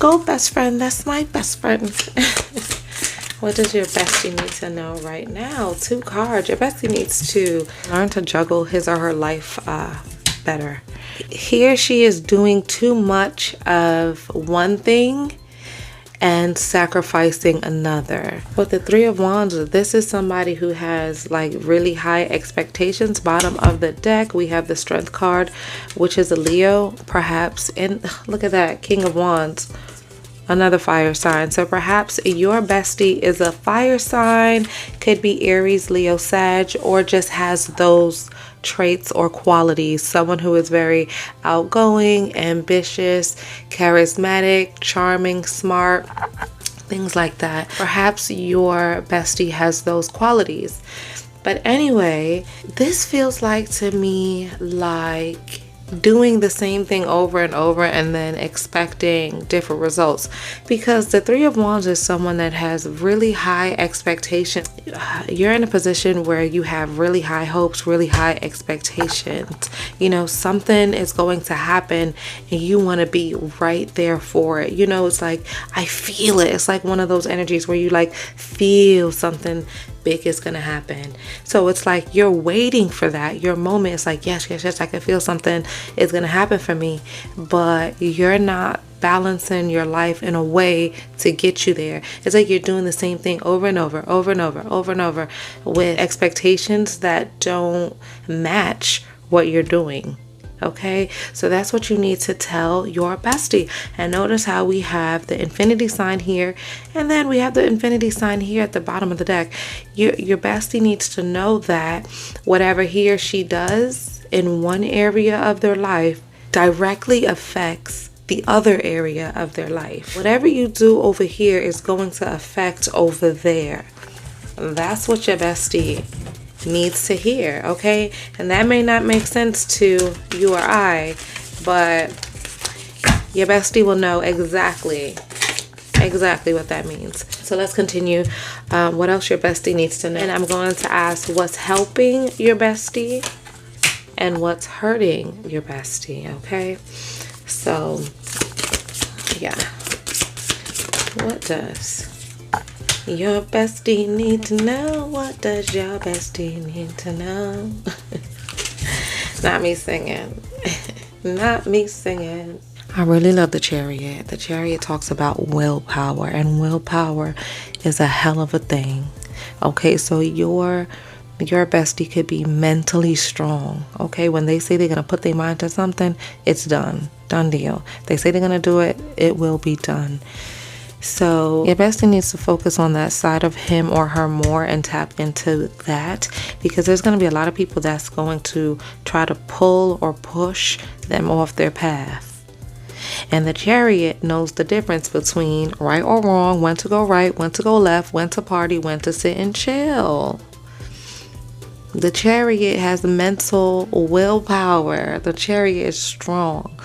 Go, best friend. That's my best friend. What does your bestie need to know right now? 2 cards. Your bestie needs to learn to juggle his or her life better. He or she is doing too much of one thing and sacrificing another. With the 3 of Wands, this is somebody who has like really high expectations. Bottom of the deck, we have the Strength card, which is a Leo, perhaps. And look at that, King of Wands, another fire sign. So perhaps your bestie is a fire sign, could be Aries, Leo, Sag, or just has those traits or qualities. Someone who is very outgoing, ambitious, charismatic, charming, smart, things like that. Perhaps your bestie has those qualities. But anyway, this feels like to me like doing the same thing over and over and then expecting different results, because the 3 of Wands is someone that has really high expectations. You're in a position where you have really high hopes, really high expectations. You know, something is going to happen and you want to be right there for it. You know, it's like, I feel it. It's like one of those energies where you like feel something big is gonna happen. So it's like you're waiting for that. Your moment is like, yes, I can feel something is gonna happen for me, but you're not balancing your life in a way to get you there. It's like you're doing the same thing over and over with expectations that don't match what you're doing. Okay, so that's what you need to tell your bestie. And notice how we have the infinity sign here, and then we have the infinity sign here at the bottom of the deck. Your bestie needs to know that whatever he or she does in one area of their life directly affects the other area of their life. Whatever you do over here is going to affect over there. That's what your bestie needs to hear, okay? And that may not make sense to you or I, but your bestie will know exactly what that means. So let's continue. What else your bestie needs to know? And I'm going to ask what's helping your bestie and what's hurting your bestie, okay? So yeah, what does your bestie need to know? What does your bestie need to know? Not me singing. Not me singing. I really love the Chariot. The Chariot talks about willpower, and willpower is a hell of a thing. Okay, so your bestie could be mentally strong. Okay, when they say they're going to put their mind to something, it's done. Done deal. They say they're going to do it, it will be done. So your bestie needs to focus on that side of him or her more and tap into that, because there's going to be a lot of people that's going to try to pull or push them off their path. And the Chariot knows the difference between right or wrong, when to go right, when to go left, when to party, when to sit and chill. The Chariot has mental willpower. The Chariot is strong.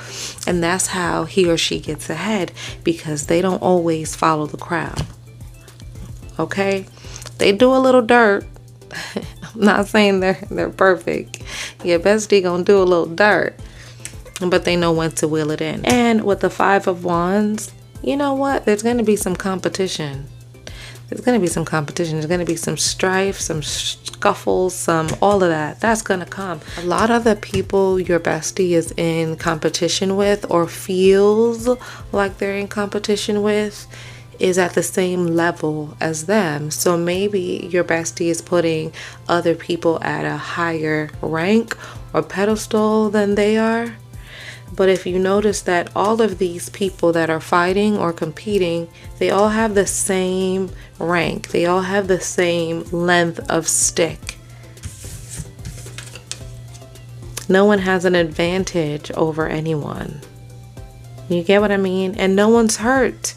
And that's how he or she gets ahead, because they don't always follow the crowd. okay? They do a little dirt. I'm not saying they're perfect. Your bestie gonna do a little dirt, but they know when to wheel it in. And with the Five of Wands, you know what? There's gonna be some competition. There's gonna be some competition. There's gonna be some strife, some scuffles, some all of that. That's gonna come. A lot of the people your bestie is in competition with, or feels like they're in competition with, is at the same level as them. So maybe your bestie is putting other people at a higher rank or pedestal than they are. But if you notice that all of these people that are fighting or competing, they all have the same rank. They all have the same length of stick. No one has an advantage over anyone. You get what I mean? And no one's hurt.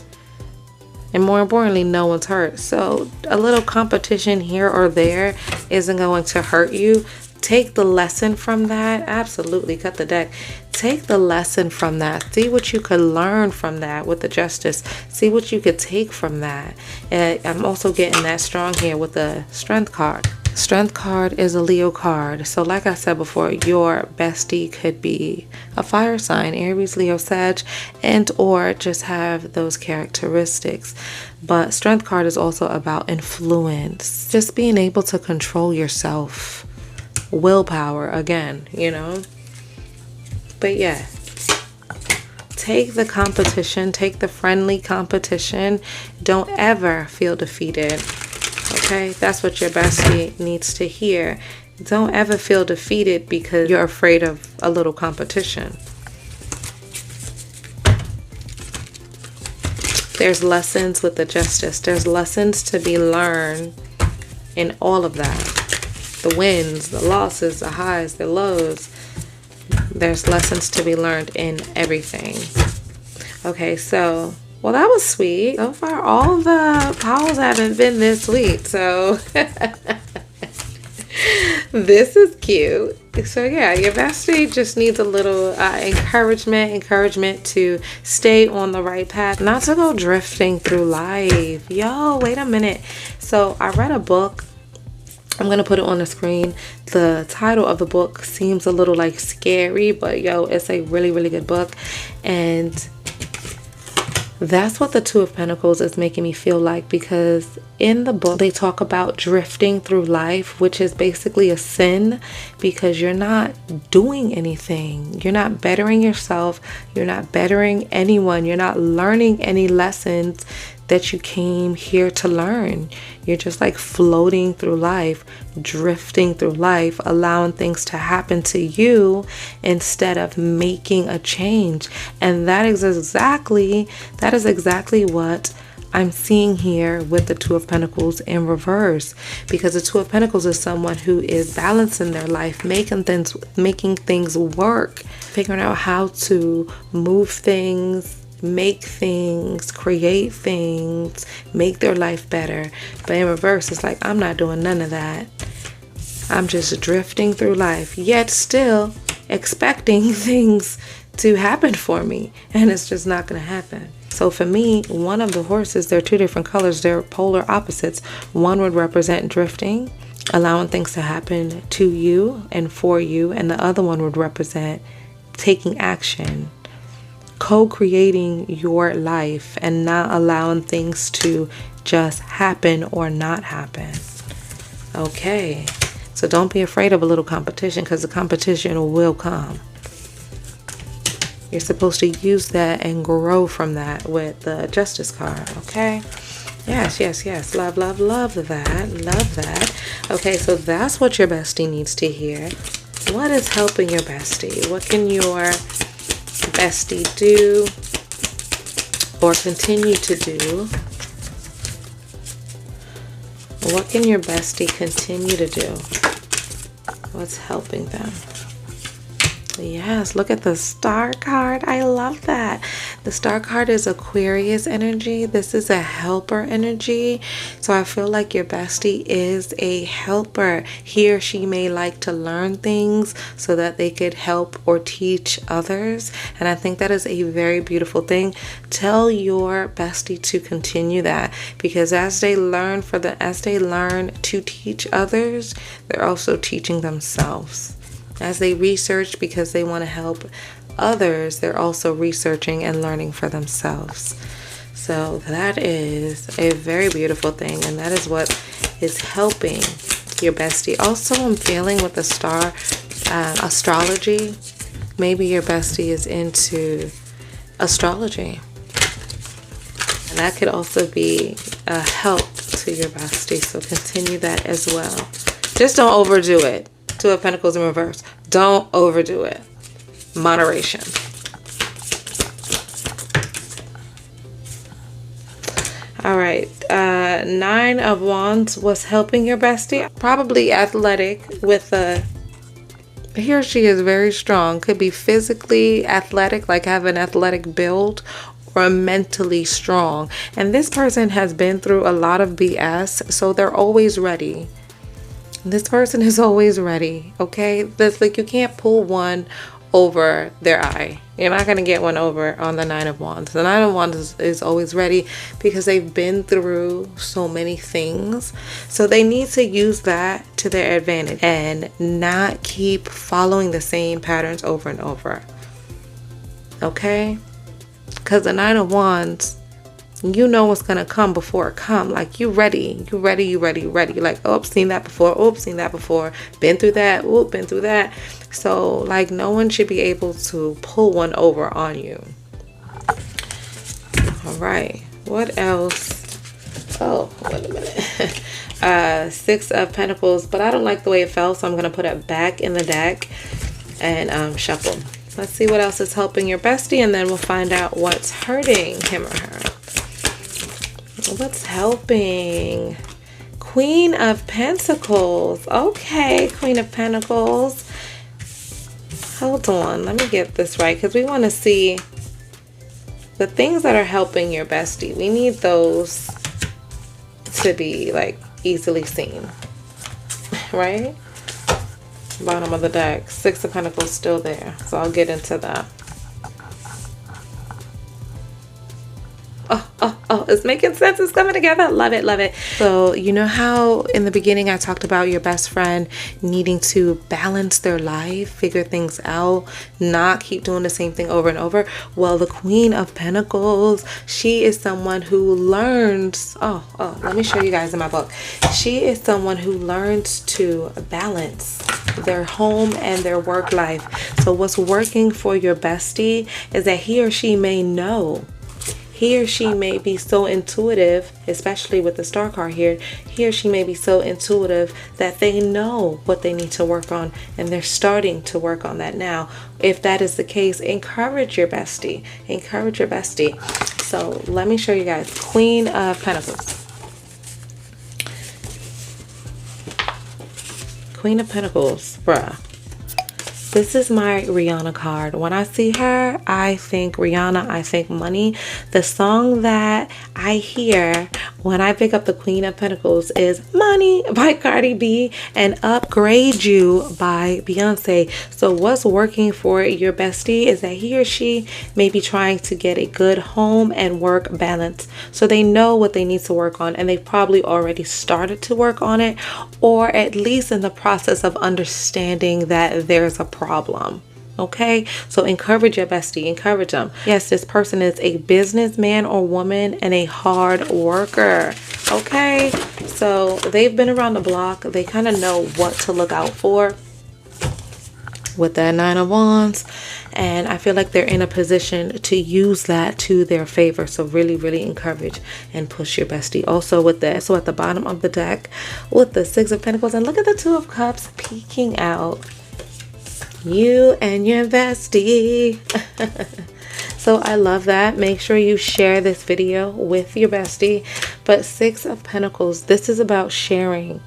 And more importantly, no one's hurt. So a little competition here or there isn't going to hurt you. Take the lesson from that. Absolutely. Cut the deck. Take the lesson from that. See what you could learn from that with the Justice. See what you could take from that. And I'm also getting that strong here with the Strength card. Strength card is a Leo card. So like I said before, your bestie could be a fire sign, Aries, Leo, Sag, and or just have those characteristics. But Strength card is also about influence. Just being able to control yourself. Willpower again, you know. But yeah, take the competition, take the friendly competition. Don't ever feel defeated. Okay, that's what your bestie needs to hear. Don't ever feel defeated because you're afraid of a little competition. There's lessons with the Justice. There's lessons to be learned in all of that. The wins, the losses, the highs, the lows. There's lessons to be learned in everything. Okay, so, well, that was sweet. So far, all the piles haven't been this sweet, so this is cute. So yeah, your bestie just needs a little encouragement to stay on the right path, not to go drifting through life. Yo, wait a minute. So I read a book. I'm going to put it on the screen. The title of the book seems a little like scary, but yo, it's a really, really good book. And that's what the Two of Pentacles is making me feel like, because in the book they talk about drifting through life, which is basically a sin because you're not doing anything. You're not bettering yourself. You're not bettering anyone. You're not learning any lessons that you came here to learn. You're just like floating through life, drifting through life, allowing things to happen to you instead of making a change. And that is exactly what I'm seeing here with the Two of Pentacles in reverse, because the Two of Pentacles is someone who is balancing their life, making things work, figuring out how to move things, make things, create things, make their life better. But in reverse, it's like, I'm not doing none of that. I'm just drifting through life, yet still expecting things to happen for me, and it's just not going to happen. So for me, one of the horses, they're two different colors, they're polar opposites. One would represent drifting, allowing things to happen to you and for you, and the other one would represent taking action, co-creating your life, and not allowing things to just happen or not happen. Okay, so don't be afraid of a little competition, because the competition will come. You're supposed to use that and grow from that with the Justice card. Okay, yes, love that, love that. Okay, so that's what your bestie needs to hear. What is helping your bestie? What can your bestie do or continue to do? What can your bestie continue to do? What's helping them? Yes, look at the star card. I love that. The star card is Aquarius energy. This is a helper energy. So I feel like your bestie is a helper. He or she may like to learn things so that they could help or teach others. And I think that is a very beautiful thing. Tell your bestie to continue that, because as they learn to teach others, they're also teaching themselves. As they research because they want to help others, they're also researching and learning for themselves. So that is a very beautiful thing, and that is what is helping your bestie. Also, I'm feeling with the star astrology, maybe your bestie is into astrology, and that could also be a help to your bestie. So continue that as well. Just don't overdo it. Two of Pentacles in reverse. Don't overdo it. Moderation. All right. Nine of Wands was helping your bestie. Probably athletic with a... He or she is very strong. Could be physically athletic, like have an athletic build, or mentally strong. And this person has been through a lot of BS, so they're always ready. This person is always ready, okay? That's like, you can't pull one over their eye. You're not going to get one over on the Nine of Wands. The Nine of Wands is always ready because they've been through so many things. So they need to use that to their advantage and not keep following the same patterns over and over, okay? Because the Nine of Wands, you know what's gonna come before it come. Like, you ready. Like, oh, seen that before. Oh, seen that before. Been through that. Oh, been through that. So like, no one should be able to pull one over on you. All right, what else? Oh, wait a minute. Six of Pentacles, but I don't like the way it fell, so I'm gonna put it back in the deck and shuffle. Let's see what else is helping your bestie, and then we'll find out what's hurting him or her. What's helping? Queen of Pentacles. Okay, Queen of Pentacles. Hold on, let me get this right, because we want to see the things that are helping your bestie. We need those to be like easily seen, right? Bottom of the deck. Six of Pentacles still there, so I'll get into that. Oh, it's making sense. It's coming together. Love it, love it. So you know how in the beginning I talked about your best friend needing to balance their life, figure things out, not keep doing the same thing over and over? Well, the Queen of Pentacles, she is someone who learns, let me show you guys in my book. She is someone who learns to balance their home and their work life. So what's working for your bestie is that he or she may know. He or she may be so intuitive, especially with the star card here. He or she may be so intuitive that they know what they need to work on, and they're starting to work on that now. If that is the case, encourage your bestie. Encourage your bestie. So let me show you guys. Queen of Pentacles. Queen of Pentacles, bruh. This is my Rihanna card. When I see her, I think Rihanna, I think money. The song that I hear when I pick up the Queen of Pentacles is Money by Cardi B and Upgrade You by Beyonce. So what's working for your bestie is that he or she may be trying to get a good home and work balance. So they know what they need to work on, and they've probably already started to work on it, or at least in the process of understanding that there's a problem. Okay, so encourage your bestie, encourage them. Yes, this person is a businessman or woman and a hard worker. Okay, so they've been around the block. They kind of know what to look out for with that Nine of Wands, and I feel like they're in a position to use that to their favor. So really encourage and push your bestie. Also with that, so at the bottom of the deck with the Six of Pentacles, and look at the Two of Cups peeking out. You and your bestie. So I love that. Make sure you share this video with your bestie. But Six of Pentacles, this is about sharing.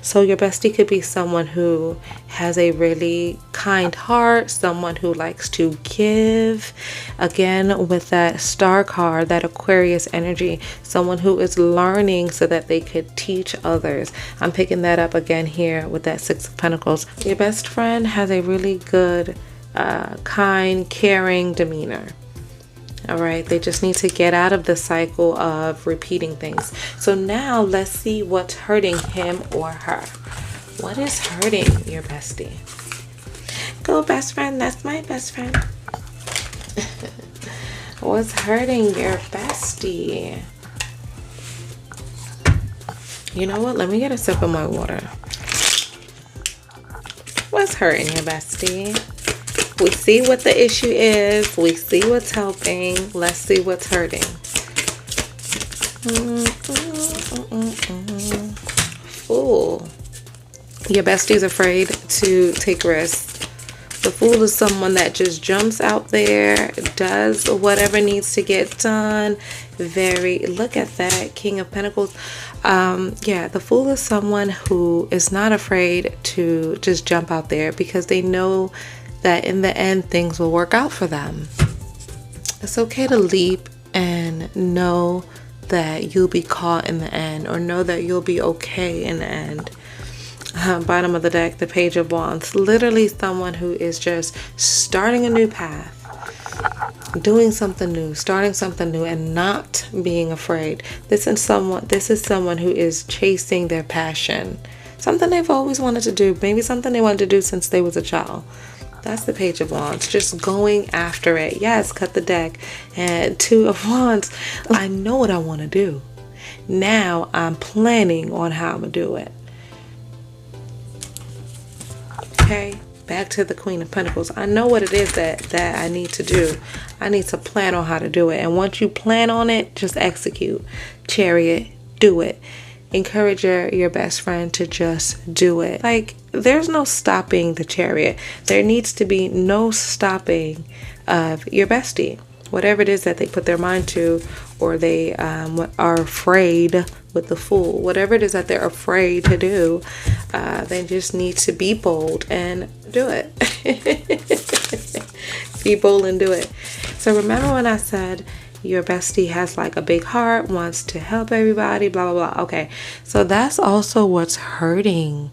So your bestie could be someone who has a really kind heart, someone who likes to give. Again, with that Star card, that Aquarius energy, someone who is learning so that they could teach others. I'm picking that up again here with that Six of Pentacles. Your best friend has a really good, kind, caring demeanor. All right, they just need to get out of the cycle of repeating things. So now let's see what's hurting him or her. What is hurting your bestie? Go, best friend. That's my best friend. What's hurting your bestie? You know what? Let me get a sip of my water. What's hurting your bestie? We see what the issue is. We see what's helping. Let's see what's hurting. Fool. Your bestie's afraid to take risks. The Fool is someone that just jumps out there, does whatever needs to get done. Look at that, King of Pentacles. Yeah, the Fool is someone who is not afraid to just jump out there because they know that in the end things will work out for them. It's okay to leap and know that you'll be caught in the end, or know that you'll be okay in the end. Bottom of the deck, the Page of Wands. Literally someone who is just starting a new path, doing something new, starting something new, and not being afraid. This is someone who is chasing their passion, something they've always wanted to do, maybe something they wanted to do since they was a child. That's the Page of Wands, just going after it. Yes, cut the deck. And Two of Wands, I know what I want to do. Now I'm planning on how I'm going to do it. Okay, back to the Queen of Pentacles. I know what it is that I need to do. I need to plan on how to do it. And once you plan on it, just execute. Chariot, do it. Encourage your best friend to just do it. Like, there's no stopping the Chariot. There needs to be no stopping of your bestie. Whatever it is that they put their mind to, or they are afraid with the Fool, whatever it is that they're afraid to do, they just need to be bold and do it. Be bold and do it. So remember when I said your bestie has like a big heart, wants to help everybody, blah, blah, blah. Okay, so that's also what's hurting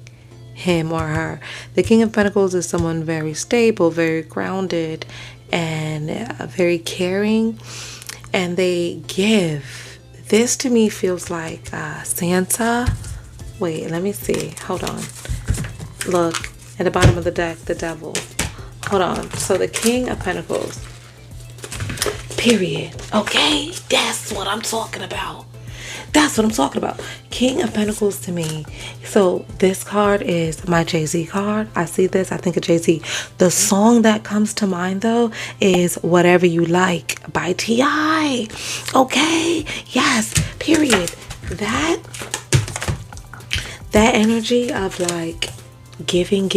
him or her. The King of Pentacles is someone very stable, very grounded, and very caring, and they give. This to me feels like Santa. Wait, let me see. Hold on. Look at the bottom of the deck, the Devil. Hold on. So the King of Pentacles. Period. Okay, that's what I'm talking about. That's what I'm talking about. King of Pentacles to me. So this card is my Jay-Z card. I see this, I think of Jay-Z. The song that comes to mind though is Whatever You Like by T.I. Okay, yes, period. That energy of like giving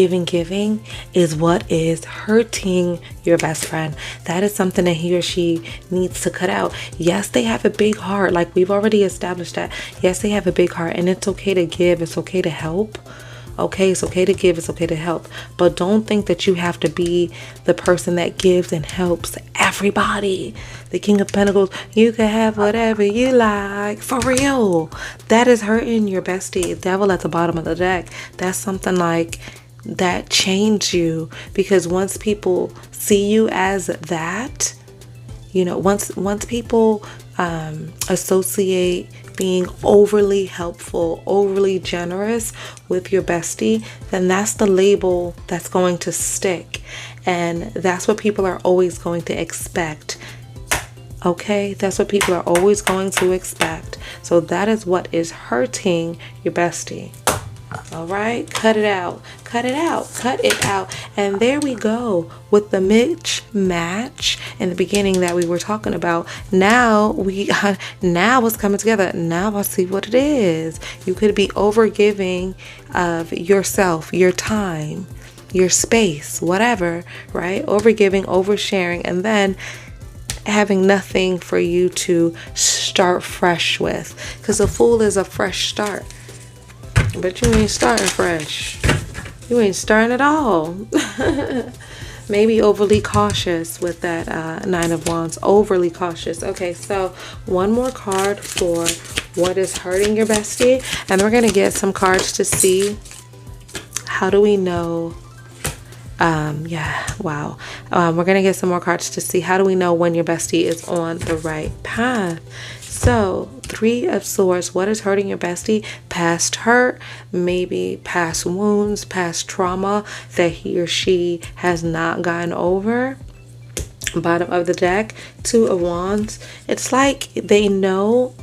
is what is hurting your best friend. That is something that he or she needs to cut out. Yes, they have a big heart, like we've already established that. Yes, they have a big heart, and it's okay to give, it's okay to help. Okay, it's okay to give, it's okay to help, but don't think that you have to be the person that gives and helps everybody. The King of Pentacles, you can have whatever you like, for real. That is hurting your bestie. Devil at the bottom of the deck. That's something like that changed you, because once people see you as that, you know, once people associate being overly helpful, overly generous with your bestie, then that's the label that's going to stick, and that's what people are always going to expect. Okay, that's what people are always going to expect. So that is what is hurting your bestie. All right, cut it out, cut it out, cut it out. And there we go with the match in the beginning that we were talking about. Now it's coming together. Now I see what it is. You could be over giving of yourself, your time, your space, whatever, right? Over giving, over sharing, and then having nothing for you to start fresh with. Because a Fool is a fresh start. But you ain't starting fresh. You ain't starting at all. Maybe overly cautious with that Nine of Wands. Overly cautious. Okay, so one more card for what is hurting your bestie. And we're going to get some cards to see how do we know. We're going to get some more cards to see how do we know when your bestie is on the right path. So, Three of Swords, what is hurting your bestie? Past hurt, maybe past wounds, past trauma that he or she has not gotten over. Bottom of the deck, Two of Wands. It's like they know,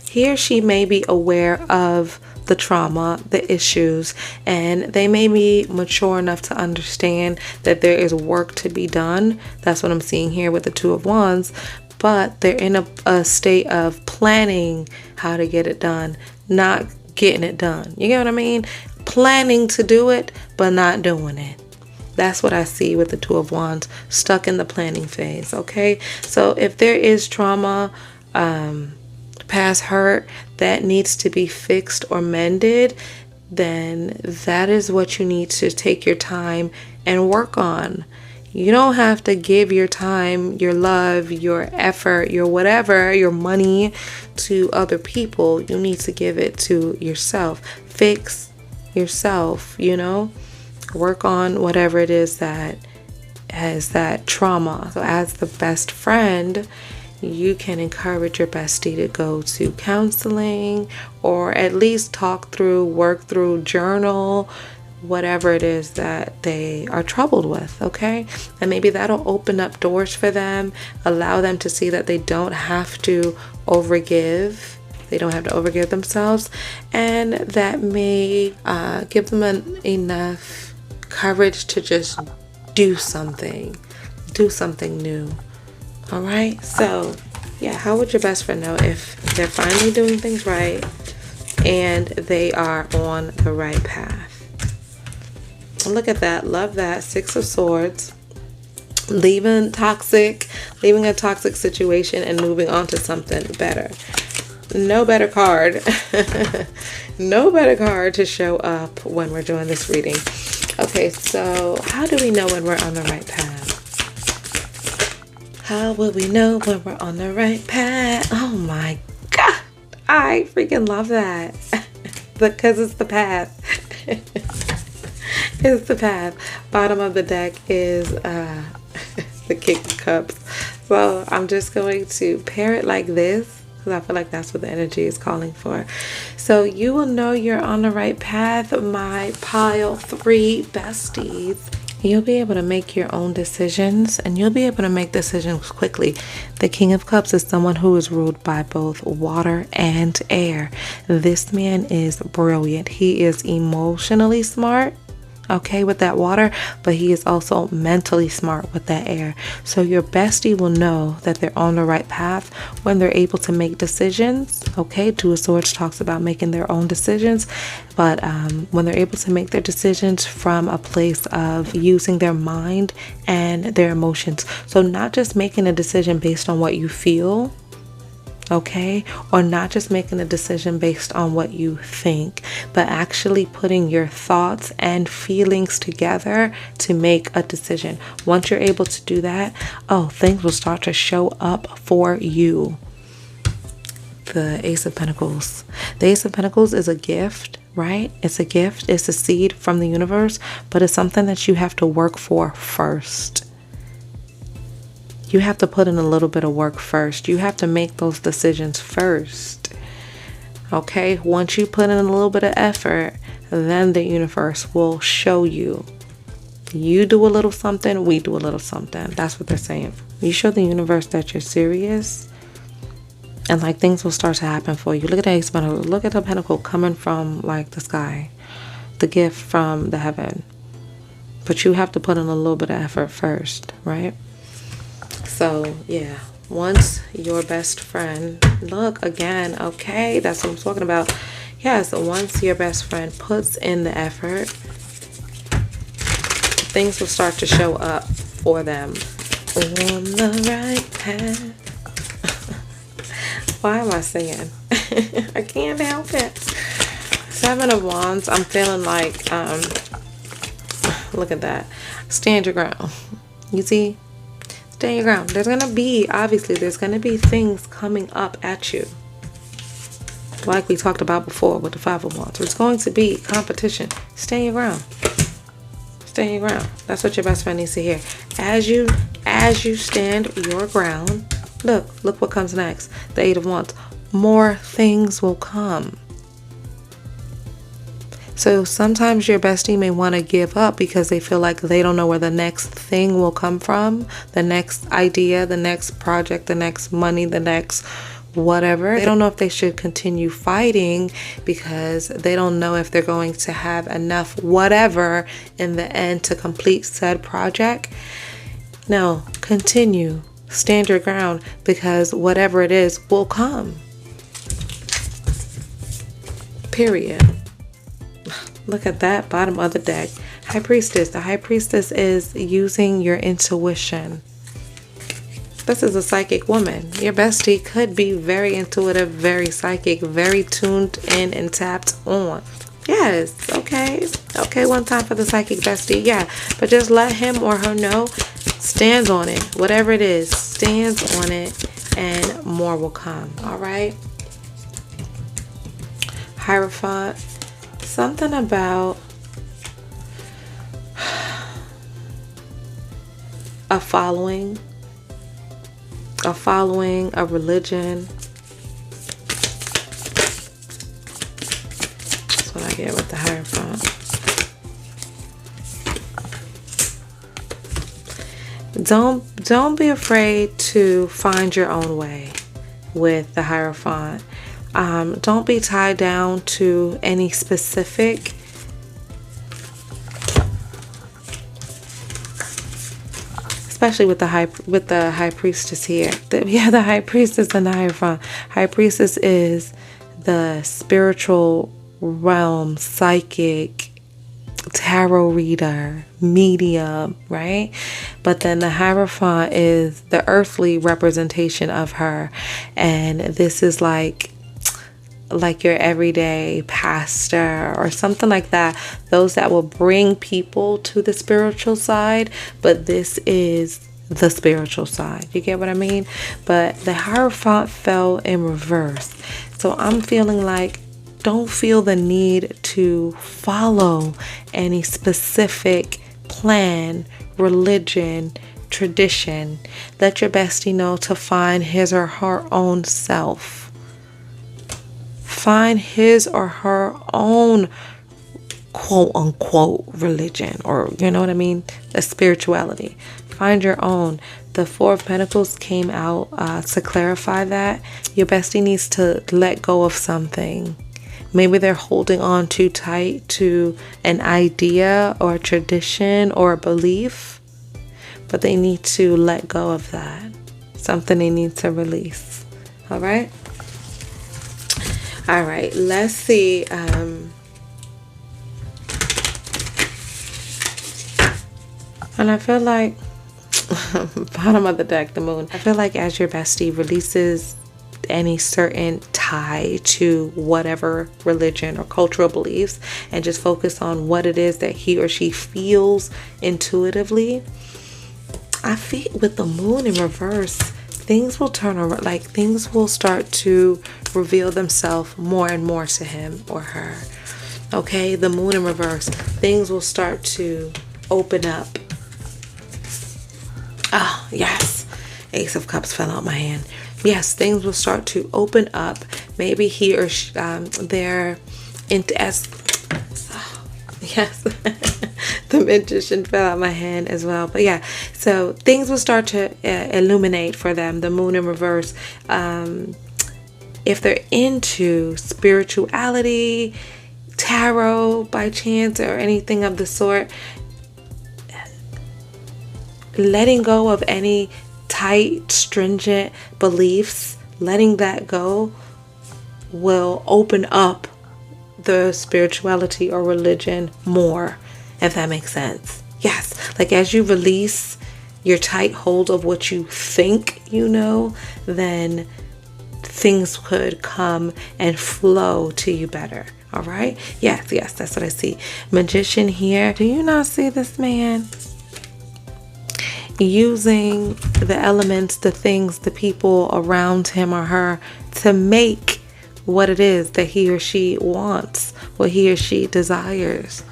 he or she may be aware of the trauma, the issues, and they may be mature enough to understand that there is work to be done. That's what I'm seeing here with the Two of Wands. But they're in a state of planning how to get it done, not getting it done. You get what I mean? Planning to do it, but not doing it. That's what I see with the Two of Wands, stuck in the planning phase, okay? So if there is trauma, past hurt that needs to be fixed or mended, then that is what you need to take your time and work on. You don't have to give your time, your love, your effort, your whatever, your money to other people. You need to give it to yourself. Fix yourself, you know? Work on whatever it is that has that trauma. So as the best friend, you can encourage your bestie to go to counseling or at least talk through, work through, journal, whatever it is that they are troubled with, okay? And maybe that'll open up doors for them, allow them to see that they don't have to overgive. They don't have to overgive themselves. And that may give them enough courage to just do something new. All right? So, yeah, how would your best friend know if they're finally doing things right and they are on the right path? Look at that. Love that. Six of Swords. Leaving a toxic situation and moving on to something better. No better card. No better card to show up when we're doing this reading. Okay, so how do we know when we're on the right path? How will we know when we're on the right path? Oh my God. I freaking love that. Because it's the path. It's the path. Bottom of the deck is the King of Cups. So I'm just going to pair it like this because I feel like that's what the energy is calling for. So you will know you're on the right path, my pile 3 besties. You'll be able to make your own decisions and you'll be able to make decisions quickly. The King of Cups is someone who is ruled by both water and air. This man is brilliant. He is emotionally smart, okay, with that water, but he is also mentally smart with that air. So your bestie will know that they're on the right path when they're able to make decisions, okay? Two of Swords talks about making their own decisions, but when they're able to make their decisions from a place of using their mind and their emotions. So not just making a decision based on what you feel, okay, or not just making a decision based on what you think, but actually putting your thoughts and feelings together to make a decision. Once you're able to do that, things will start to show up for you. The Ace of Pentacles. The Ace of Pentacles is a gift, right? It's a gift. It's a seed from the universe, but it's something that you have to work for first. You have to put in a little bit of work first. You have to make those decisions first. Okay? Once you put in a little bit of effort, then the universe will show you. You do a little something, we do a little something. That's what they're saying. You show the universe that you're serious, and like things will start to happen for you. Look at the Ace of Pentacles. Look at the pentacle coming from like the sky. The gift from the heaven. But you have to put in a little bit of effort first, right? So, yeah, once your best friend, look again, okay, that's what I'm talking about. Yes, once your best friend puts in the effort, things will start to show up for them. On the right path. Why am I singing? I can't help it. Seven of Wands. I'm feeling like, look at that. Stand your ground. You see? Stand your ground. There's going to be, obviously, there's going to be things coming up at you. Like we talked about before with the Five of Wands. There's going to be competition. Stand your ground. Stand your ground. That's what your best friend needs to hear. As you stand your ground, look what comes next. The Eight of Wands. More things will come. So sometimes your bestie may want to give up because they feel like they don't know where the next thing will come from, the next idea, the next project, the next money, the next whatever. They don't know if they should continue fighting because they don't know if they're going to have enough whatever in the end to complete said project. No, continue. Stand your ground because whatever it is will come. Period. Look at that bottom of the deck. High Priestess. The High Priestess is using your intuition. This is a psychic woman. Your bestie could be very intuitive, very psychic, very tuned in and tapped on. Yes, okay. Okay, one time for the psychic bestie. Yeah, but just let him or her know. Stands on it. Whatever it is, stands on it and more will come. All right. Hierophant. Something about a following, a religion. That's what I get with the Hierophant. Don't be afraid to find your own way with the Hierophant. Don't be tied down to any specific especially with the high priestess here. The High Priestess and the Hierophant. High Priestess is the spiritual realm, psychic, tarot reader, medium, right? But then the Hierophant is the earthly representation of her, and this is like your everyday pastor or something like that. Those that will bring people to the spiritual side, but this is the spiritual side. You get what I mean? But the Hierophant fell in reverse. So I'm feeling like don't feel the need to follow any specific plan, religion, tradition. Let your bestie know to find his or her own self. Find his or her own quote unquote religion, or you know what I mean, a spirituality. Find your own. The Four of Pentacles came out to clarify that your bestie needs to let go of something. Maybe they're holding on too tight to an idea or a tradition or a belief, but they need to let go of that. Something they need to release. All right. All right, let's see. And I feel like, bottom of the deck, the Moon. I feel like as your bestie releases any certain tie to whatever religion or cultural beliefs and just focus on what it is that he or she feels intuitively, I feel with the Moon in reverse, things will turn around, like things will start to reveal themselves more and more to him or her. Okay, the Moon in reverse, things will start to open up. Oh, yes. Ace of Cups fell out my hand. Yes, things will start to open up. Maybe he or she, they're into as. Oh, yes. The Magician fell out my hand as well. But yeah, so things will start to illuminate for them. The Moon in reverse. If they're into spirituality, tarot by chance, or anything of the sort, letting go of any tight, stringent beliefs, letting that go will open up the spirituality or religion more, if that makes sense. Yes, like as you release your tight hold of what you think you know, then things could come and flow to you better. All right. Yes, that's what I see. Magician here. Do you not see this man using the elements, the things, the people around him or her to make what it is that he or she wants, what he or she desires?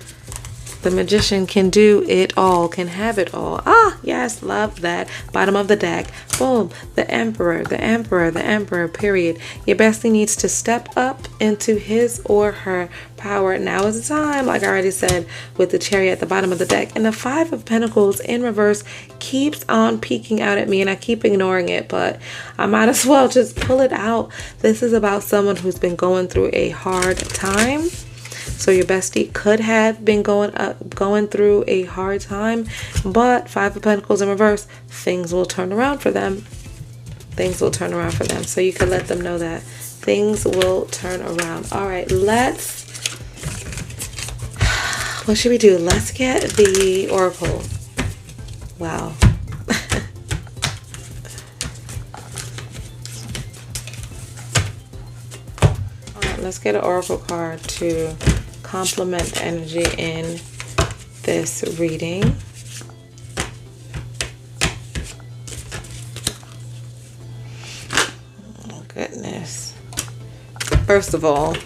The magician can do it all, can have it all. Ah, yes, love that. Bottom of the deck. Boom. The emperor, the emperor, the emperor, period. Your bestie needs to step up into his or her power. Now is the time, like I already said, with the chariot at the bottom of the deck. And the Five of Pentacles in reverse keeps on peeking out at me, and I keep ignoring it, but I might as well just pull it out. This is about someone who's been going through a hard time. So your bestie could have been going through a hard time, but Five of Pentacles in reverse, things will turn around for them. Things will turn around for them. So you can let them know that things will turn around. All right, what should we do? Let's get the Oracle. Wow. All right, let's get an Oracle card to complement the energy in this reading. Oh goodness. First of all,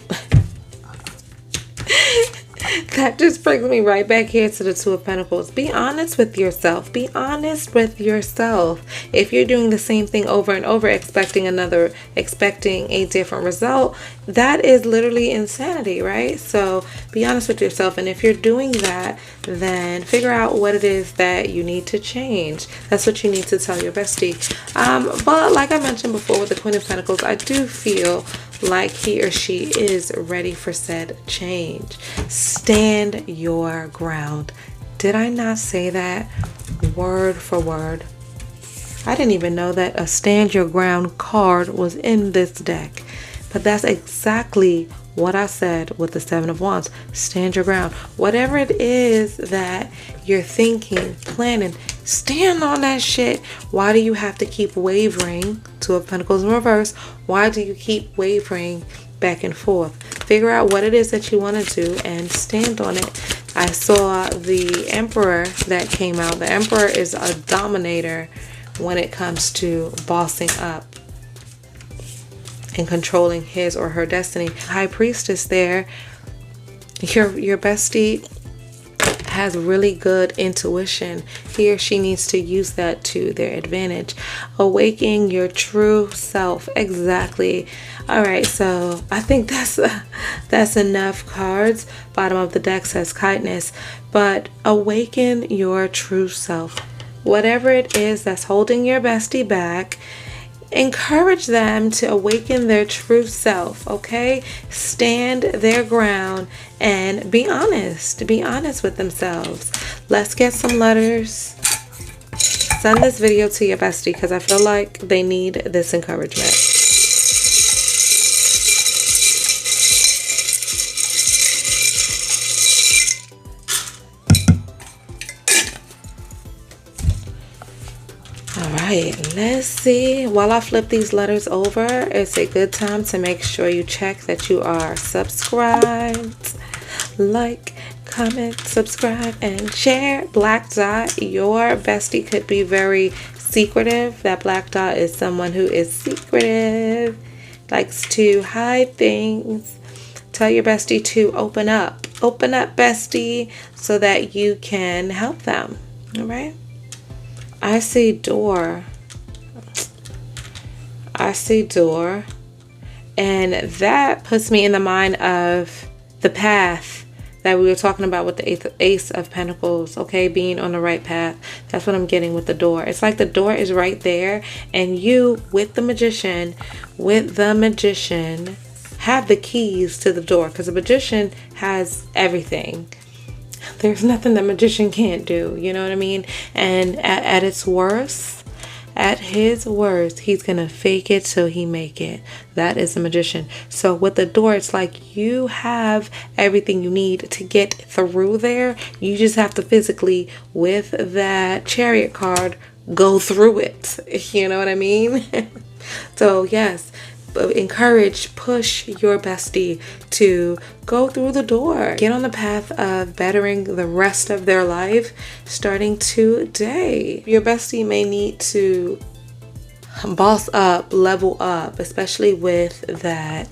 that just brings me right back here to the Two of Pentacles. Be honest with yourself. Be honest with yourself. If you're doing the same thing over and over, expecting a different result, that is literally insanity, right? So be honest with yourself. And if you're doing that, then figure out what it is that you need to change. That's what you need to tell your bestie. But like I mentioned before with the Queen of Pentacles, I do feel like he or she is ready for said change. Stand your ground. Did I not say that word for word? I didn't even know that a stand your ground card was in this deck, but that's exactly what I said with the Seven of Wands. Stand your ground. Whatever it is that you're thinking, planning, stand on that shit. Why do you have to keep wavering? Two of Pentacles in reverse. Why do you keep wavering back and forth? Figure out what it is that you want to do and stand on it. I saw the Emperor that came out. The Emperor is a dominator when it comes to bossing up and controlling his or her destiny. High Priestess there. Your bestie has really good intuition. He or she needs to use that to their advantage. Awakening your true self. Exactly. All right, so I think that's enough cards. Bottom of the deck says kindness, but awaken your true self. Whatever it is that's holding your bestie back, encourage them to awaken their true self, okay? Stand their ground and be honest. Be honest with themselves. Let's get some letters. Send this video to your bestie because I feel like they need this encouragement. Alright, let's see. While I flip these letters over, it's a good time to make sure you check that you are subscribed. Like, comment, subscribe, and share. Black dot, your bestie could be very secretive. That black dot is someone who is secretive, likes to hide things. Tell your bestie to open up. Open up, bestie, so that you can help them. Alright? I see door. I see door. And that puts me in the mind of the path that we were talking about with the Ace of Pentacles. Okay, being on the right path. That's what I'm getting with the door. It's like the door is right there. And you, with the magician, have the keys to the door. Because the magician has everything. There's nothing the magician can't do, you know what I mean? And at its worst, at his worst, he's gonna fake it till he make it. That is the magician. So with the door, it's like you have everything you need to get through there. You just have to physically, with that Chariot card, go through it. You know what I mean? So yes, encourage, push your bestie to go through the door, get on the path of bettering the rest of their life starting today. Your bestie may need to boss up, level up, especially with that.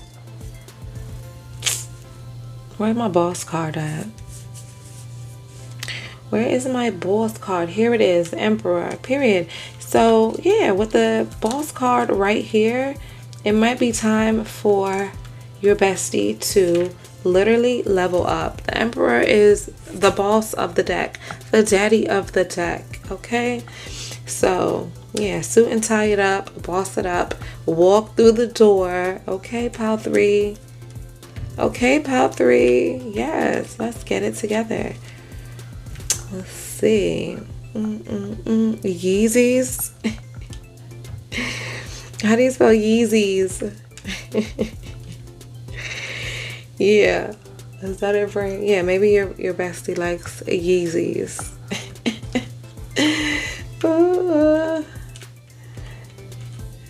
Where's my boss card at? Where is my boss card? Here it is, Emperor, period. So yeah, with the boss card right here, it might be time for your bestie to literally level up. The Emperor is the boss of the deck, the daddy of the deck, okay? So yeah, suit and tie it up, boss it up, walk through the door, okay, pile 3. Okay, pile 3. Yes, let's get it together. Let's see. Yeezys. How do you spell Yeezys? Yeah. Is that it for you? Yeah, maybe your bestie likes Yeezys.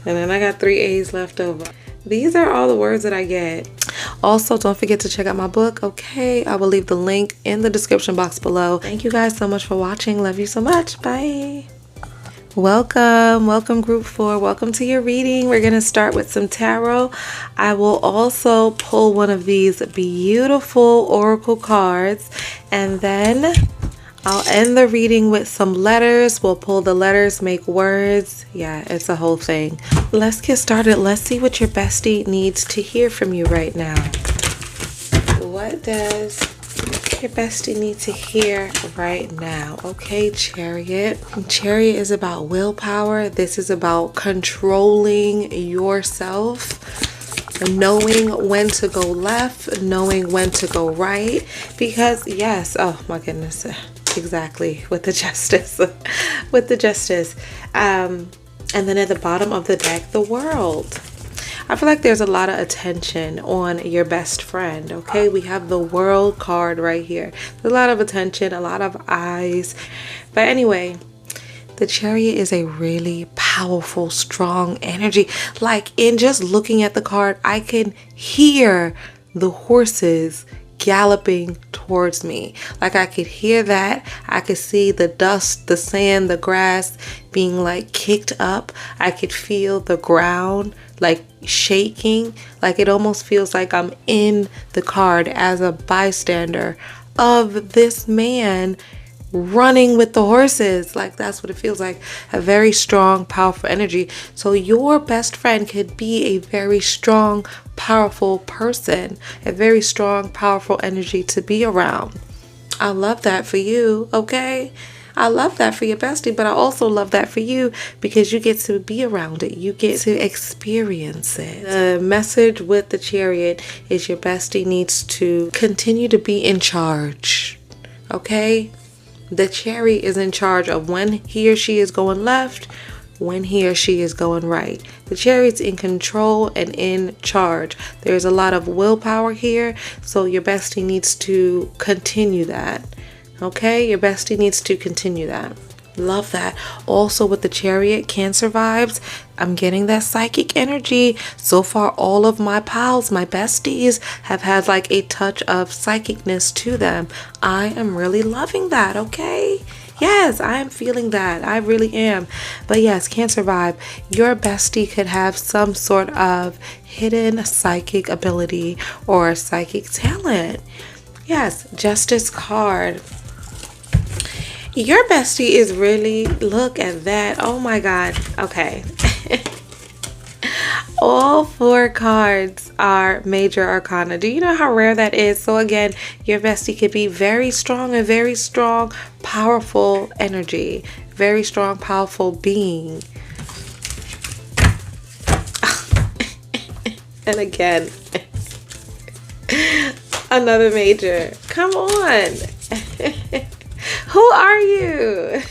And then I got 3 A's left over. These are all the words that I get. Also, don't forget to check out my book, okay? I will leave the link in the description box below. Thank you guys so much for watching. Love you so much. Bye. Welcome group 4. Welcome to your reading. We're going to start with some tarot. I will also pull one of these beautiful oracle cards, and then I'll end the reading with some letters. We'll pull the letters, make words. Yeah, it's a whole thing. Let's get started. Let's see what your bestie needs to hear from you right now. What does your bestie need to hear right now? Okay, Chariot. Chariot is about willpower. This is about controlling yourself, knowing when to go left, knowing when to go right. Because yes, oh my goodness, exactly, with the Justice. With the Justice. And then at the bottom of the deck, the World. I feel like there's a lot of attention on your best friend, okay? We have the World card right here. There's a lot of attention, a lot of eyes. But anyway, the Chariot is a really powerful, strong energy. Like, in just looking at the card, I can hear the horses galloping towards me. Like, I could hear that. I could see the dust, the sand, the grass being like kicked up. I could feel the ground like shaking. Like, it almost feels like I'm in the card as a bystander of this man running with the horses. Like, that's what it feels like. A very strong, powerful energy. So your best friend could be a very strong, powerful person, a very strong, powerful energy to be around. I love that for you, okay? I love that for your bestie, but I also love that for you because you get to be around it. You get to experience it. The message with the Chariot is your bestie needs to continue to be in charge, okay? The Chariot is in charge of when he or she is going left, when he or she is going right. The Chariot's in control and in charge. There's a lot of willpower here, so your bestie needs to continue that. Okay, your bestie needs to continue that. Love that. Also with the Chariot, Cancer vibes, I'm getting that psychic energy. So far, all of my pals, my besties, have had like a touch of psychicness to them. I am really loving that, okay? Yes, I am feeling that. I really am. But yes, Cancer vibe, your bestie could have some sort of hidden psychic ability or psychic talent. Yes, Justice card. Your bestie is really, look at that. Oh my God. Okay. All 4 cards are major arcana. Do you know how rare that is? So again, your bestie could be very strong, a very strong, powerful energy, very strong, powerful being. And again, another major. Come on. Who are you?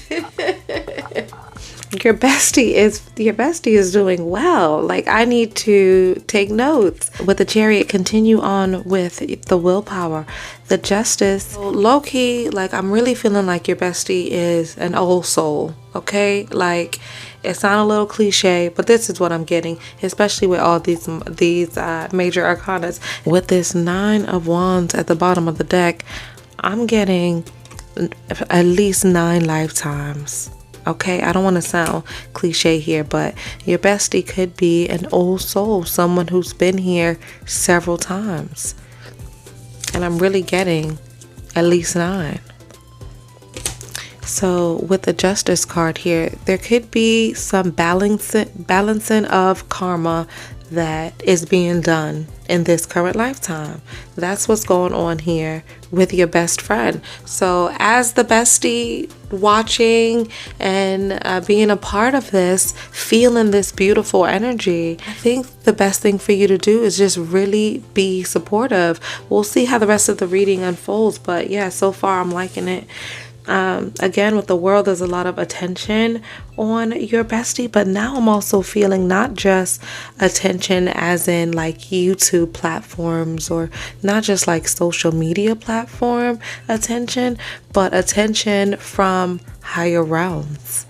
Your bestie is doing well. Like, I need to take notes. With the Chariot, continue on with the willpower. The Justice, low-key, like, I'm really feeling like your bestie is an old soul. Okay, like it sounds a little cliche, but this is what I'm getting, especially with all these major arcanas. With this 9 of Wands at the bottom of the deck, I'm getting at least 9 lifetimes. Okay, I don't want to sound cliche here, but your bestie could be an old soul, someone who's been here several times. And I'm really getting at least 9. So with the Justice card here, there could be some balancing of karma that is being done in this current lifetime. That's what's going on here with your best friend. So as the bestie watching and being a part of this, feeling this beautiful energy, I think the best thing for you to do is just really be supportive. We'll see how the rest of the reading unfolds, but yeah, so far I'm liking it. Again, with the world, there's a lot of attention on your bestie, but now I'm also feeling not just attention as in like YouTube platforms or not just like social media platform attention, but attention from higher realms.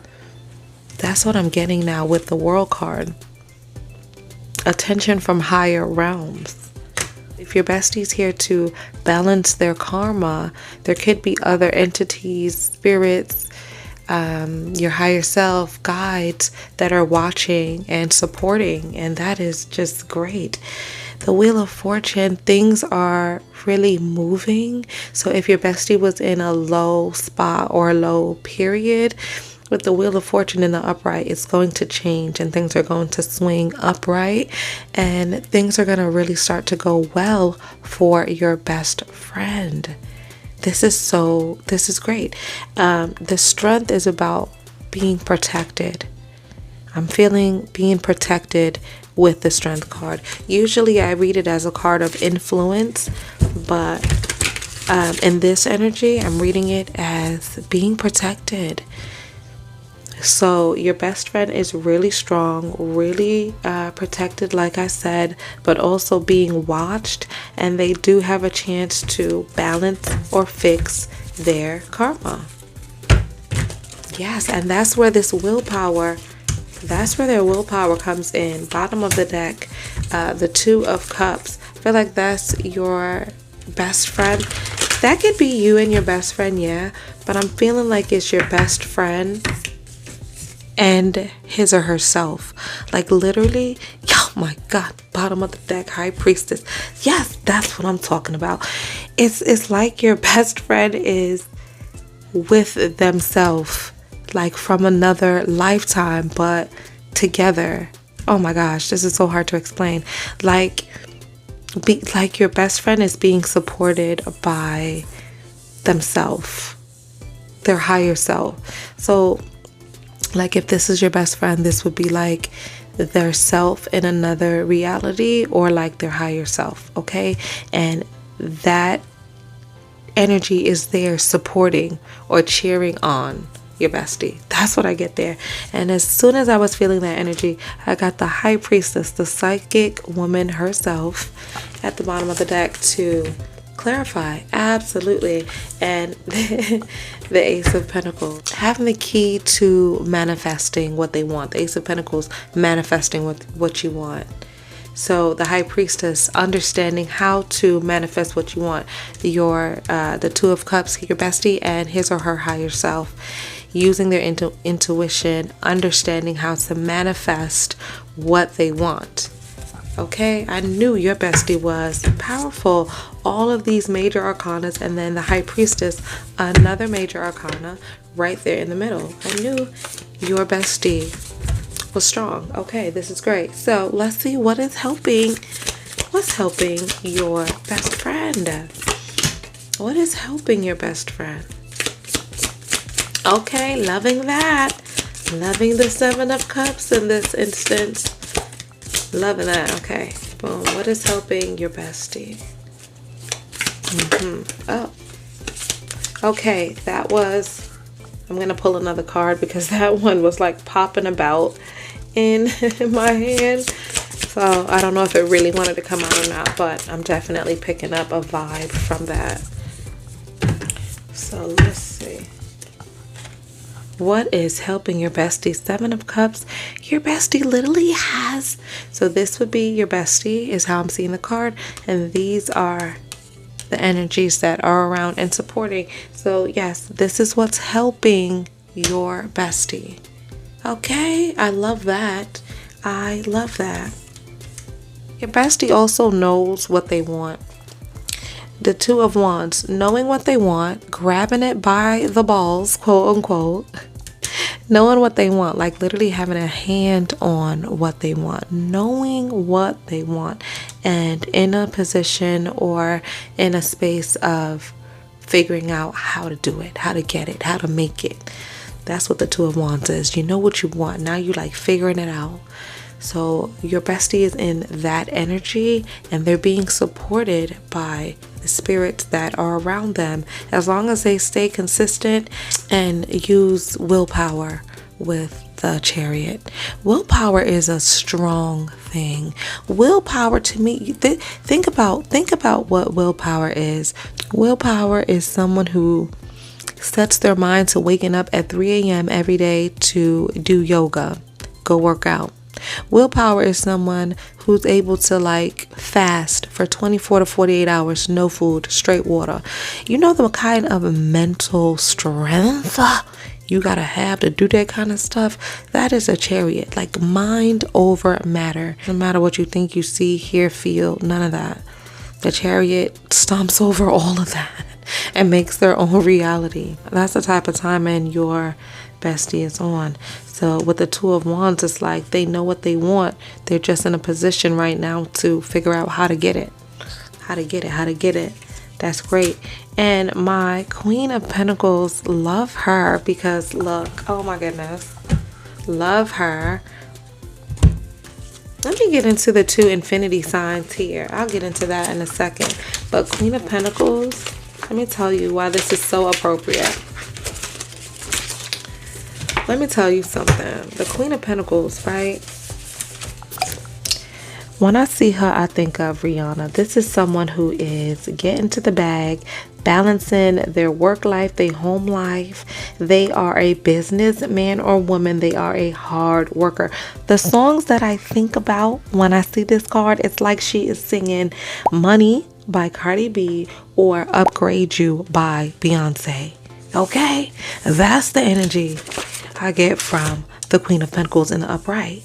That's what I'm getting now with the World card. Attention from higher realms. If your bestie's here to balance their karma, there could be other entities, spirits, your higher self, guides that are watching and supporting, and that is just great. The Wheel of Fortune, things are really moving. So if your bestie was in a low spot or a low period, with the Wheel of Fortune in the upright, it's going to change and things are going to swing upright and things are going to really start to go well for your best friend. This is great. The Strength is about being protected. I'm feeling being protected with the Strength card. Usually I read it as a card of influence, but in this energy, I'm reading it as being protected. So your best friend is really strong, really protected, like I said, but also being watched, and they do have a chance to balance or fix their karma. Yes, and that's where their willpower comes in. Bottom of the deck, the 2 of Cups. I feel like that's your best friend. That could be you and your best friend, yeah, but I'm feeling like it's your best friend and his or herself. Like literally, oh my God, bottom of the deck, High Priestess. Yes, that's what I'm talking about. It's like your best friend is with themselves, like from another lifetime, but together. Oh my gosh, this is so hard to explain. Like your best friend is being supported by themselves, their higher self. So like if this is your best friend, this would be like their self in another reality or like their higher self, okay? And that energy is there supporting or cheering on your bestie. That's what I get there. And as soon as I was feeling that energy, I got the High Priestess, the psychic woman herself, at the bottom of the deck to clarify. Absolutely. And the Ace of Pentacles, having the key to manifesting what they want. The Ace of Pentacles, manifesting what you want. So the High Priestess, understanding how to manifest what you want. The 2 of Cups, your bestie and his or her higher self, using their intuition, understanding how to manifest what they want. Okay, I knew your bestie was powerful. All of these major arcanas, and then the High Priestess, another major arcana right there in the middle. I knew your bestie was strong. Okay, this is great. So let's see what is helping. What's helping your best friend? What is helping your best friend? Okay, loving that. Loving the 7 of Cups in this instance. Loving that. Okay, boom. What is helping your bestie? Oh, okay. That was, I'm gonna pull another card because that one was like popping about in my hand. So I don't know if it really wanted to come out or not, but I'm definitely picking up a vibe from that. So let's see. What is helping your bestie? Seven of Cups. Your bestie literally has. So this would be your bestie is how I'm seeing the card. And these are the energies that are around and supporting. So yes, this is what's helping your bestie. Okay, I love that. I love that. Your bestie also knows what they want. The Two of Wands, knowing what they want, grabbing it by the balls, quote unquote, knowing what they want, like literally having a hand on what they want, knowing what they want, and in a position or in a space of figuring out how to do it, how to get it, how to make it. That's what the Two of Wands is. You know what you want. Now you like figuring it out. So your bestie is in that energy, and they're being supported by the spirits that are around them, as long as they stay consistent and use willpower with the Chariot. Willpower is a strong thing. Willpower, to me, think about what willpower is. Willpower is someone who sets their mind to waking up at 3 a.m. every day to do yoga, go work out. Willpower is someone who's able to like fast for 24 to 48 hours, no food, straight water. You know the kind of mental strength you gotta have to do that kind of stuff? That is a Chariot. Like mind over matter. No matter what you think, you see, hear, feel, none of that. The Chariot stomps over all of that and makes their own reality. That's the type of timing your bestie is on. So with the Two of Wands, it's like they know what they want. They're just in a position right now to figure out how to get it. How to get it. That's great. And my Queen of Pentacles, love her because look, oh my goodness. Love her. Let me get into the two infinity signs here. I'll get into that in a second. But Queen of Pentacles, let me tell you why this is so appropriate. Let me tell you something. The Queen of Pentacles, right? When I see her, I think of Rihanna. This is someone who is getting to the bag, balancing their work life, their home life. They are a businessman or woman. They are a hard worker. The songs that I think about when I see this card, it's like she is singing Money by Cardi B or Upgrade You by Beyonce. Okay? That's the energy I get from the Queen of Pentacles in the upright.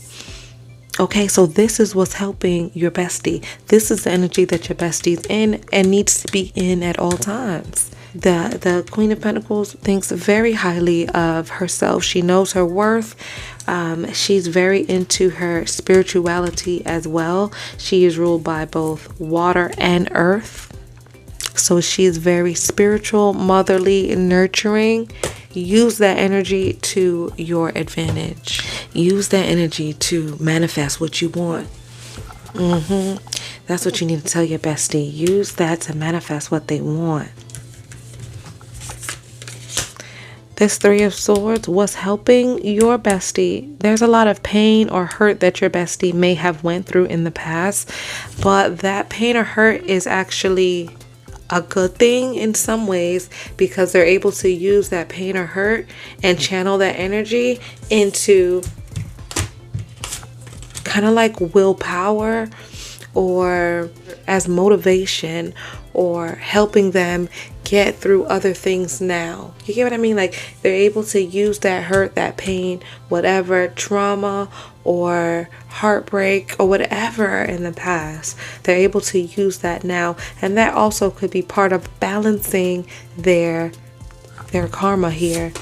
Okay, so this is what's helping your bestie. This is the energy that your bestie's in and needs to be in at all times. The Queen of Pentacles thinks very highly of herself. She knows her worth. She's very into her spirituality as well. She is ruled by both water and earth. So she's very spiritual, motherly, nurturing. Use that energy to your advantage. Use that energy to manifest what you want. That's what you need to tell your bestie. Use that to manifest what they want. This Three of Swords, what's helping your bestie? There's a lot of pain or hurt that your bestie may have went through in the past. But that pain or hurt is actually a good thing in some ways, because they're able to use that pain or hurt and channel that energy into kind of like willpower or as motivation or helping them get through other things now. You get what I mean? Like they're able to use that hurt, that pain, whatever trauma or heartbreak or whatever in the past. They're able to use that now, and that also could be part of balancing their karma here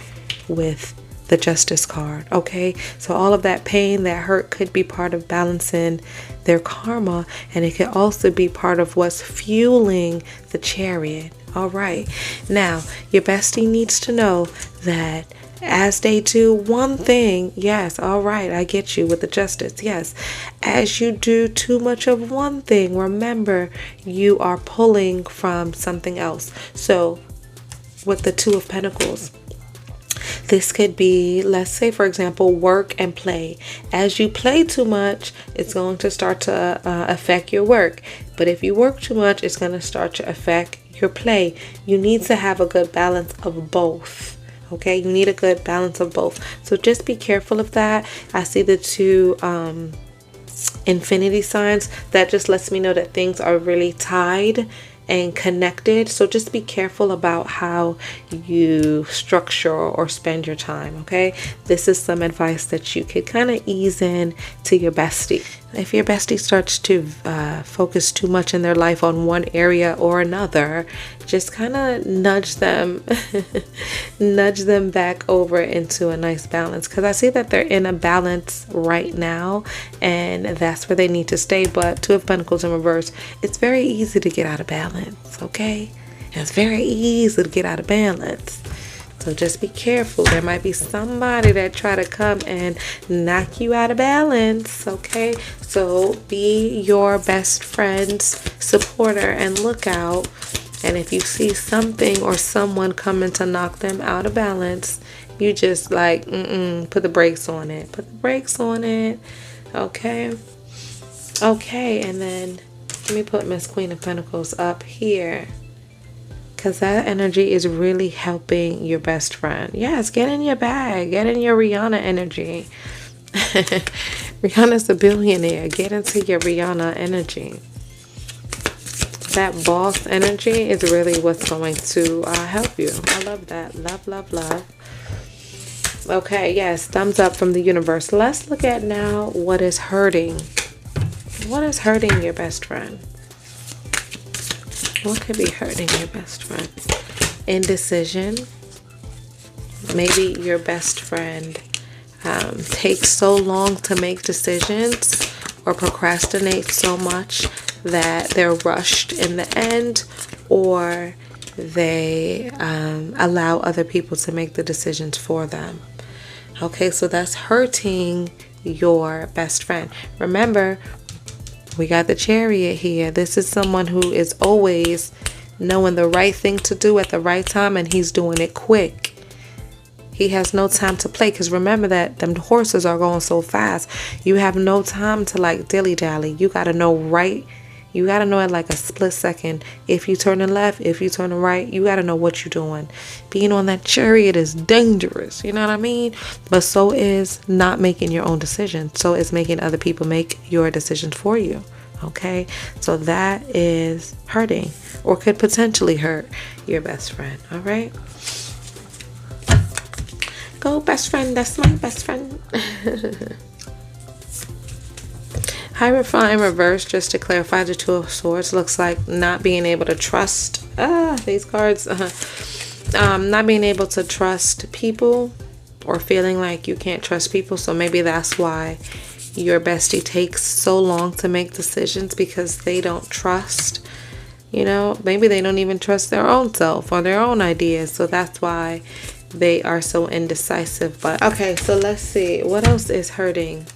with the Justice card. Okay, so all of that pain, that hurt could be part of balancing their karma, and it could also be part of what's fueling the Chariot. All right, now your bestie needs to know that as they do one thing, yes, all right, I get you with the Justice. Yes, as you do too much of one thing, remember you are pulling from something else. So with the Two of Pentacles, this could be, let's say, for example, work and play. As you play too much, it's going to start to affect your work. But if you work too much, it's going to start to affect your play. You need to have a good balance of both. Okay, you need a good balance of both. So just be careful of that. I see the two infinity signs. That just lets me know that things are really tied and connected. So just be careful about how you structure or spend your time. Okay, this is some advice that you could kind of ease in to your bestie. If your bestie starts to focus too much in their life on one area or another, just kind of nudge them nudge them back over into a nice balance, because I see that they're in a balance right now and that's where they need to stay. But Two of Pentacles in reverse, it's very easy to get out of balance. Okay, it's very easy to get out of balance. So just be careful. There might be somebody that try to come and knock you out of balance. Okay, so be your best friend's supporter and look out. And if you see something or someone coming to knock them out of balance, you just like, put the brakes on it. Put the brakes on it. Okay. Okay, and then let me put Miss Queen of Pentacles up here, because that energy is really helping your best friend. Yes, get in your bag. Get in your Rihanna energy. Rihanna's a billionaire. Get into your Rihanna energy. That boss energy is really what's going to help you. I love that. Love, love, love. Okay, yes, thumbs up from the universe. Let's look at now what is hurting. What is hurting your best friend? What could be hurting your best friend? Indecision. Maybe your best friend takes so long to make decisions or procrastinates so much that they're rushed in the end, or they allow other people to make the decisions for them. Okay, so that's hurting your best friend. Remember, we got the Chariot here. This is someone who is always knowing the right thing to do at the right time, and he's doing it quick. He has no time to play, because remember that them horses are going so fast. You have no time to like dilly-dally. You got to know right. You got to know at like a split second. If you turn left, if you turn right, you got to know what you're doing. Being on that Chariot is dangerous. You know what I mean? But so is not making your own decisions. So is making other people make your decisions for you. Okay? So that is hurting, or could potentially hurt your best friend. All right? Go, best friend. That's my best friend. Hierophant in reverse, just to clarify, the Two of Swords looks like not being able to trust these cards. Not being able to trust people, or feeling like you can't trust people. So maybe that's why your bestie takes so long to make decisions, because they don't trust. You know, maybe they don't even trust their own self or their own ideas. So that's why they are so indecisive. But okay, so let's see. What else is hurting?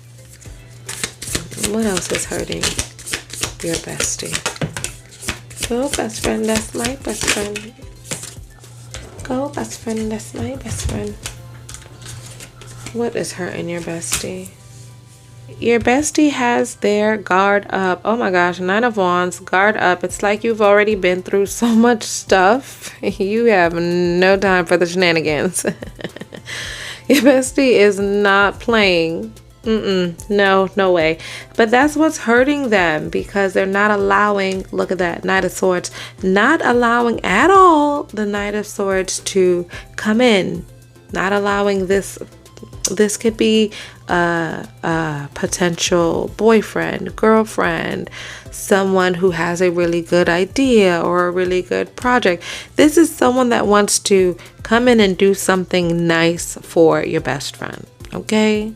What else is hurting your bestie? Go, best friend, that's my best friend. Go, best friend, that's my best friend. What is hurting your bestie? Your bestie has their guard up. Oh my gosh, Nine of Wands, guard up. It's like you've already been through so much stuff. You have no time for the shenanigans. Your bestie is not playing. No way. But that's what's hurting them, because they're not allowing, look at that, Knight of Swords, not allowing at all the Knight of Swords to come in. Not allowing this could be a potential boyfriend, girlfriend, someone who has a really good idea or a really good project. This is someone that wants to come in and do something nice for your best friend. Okay?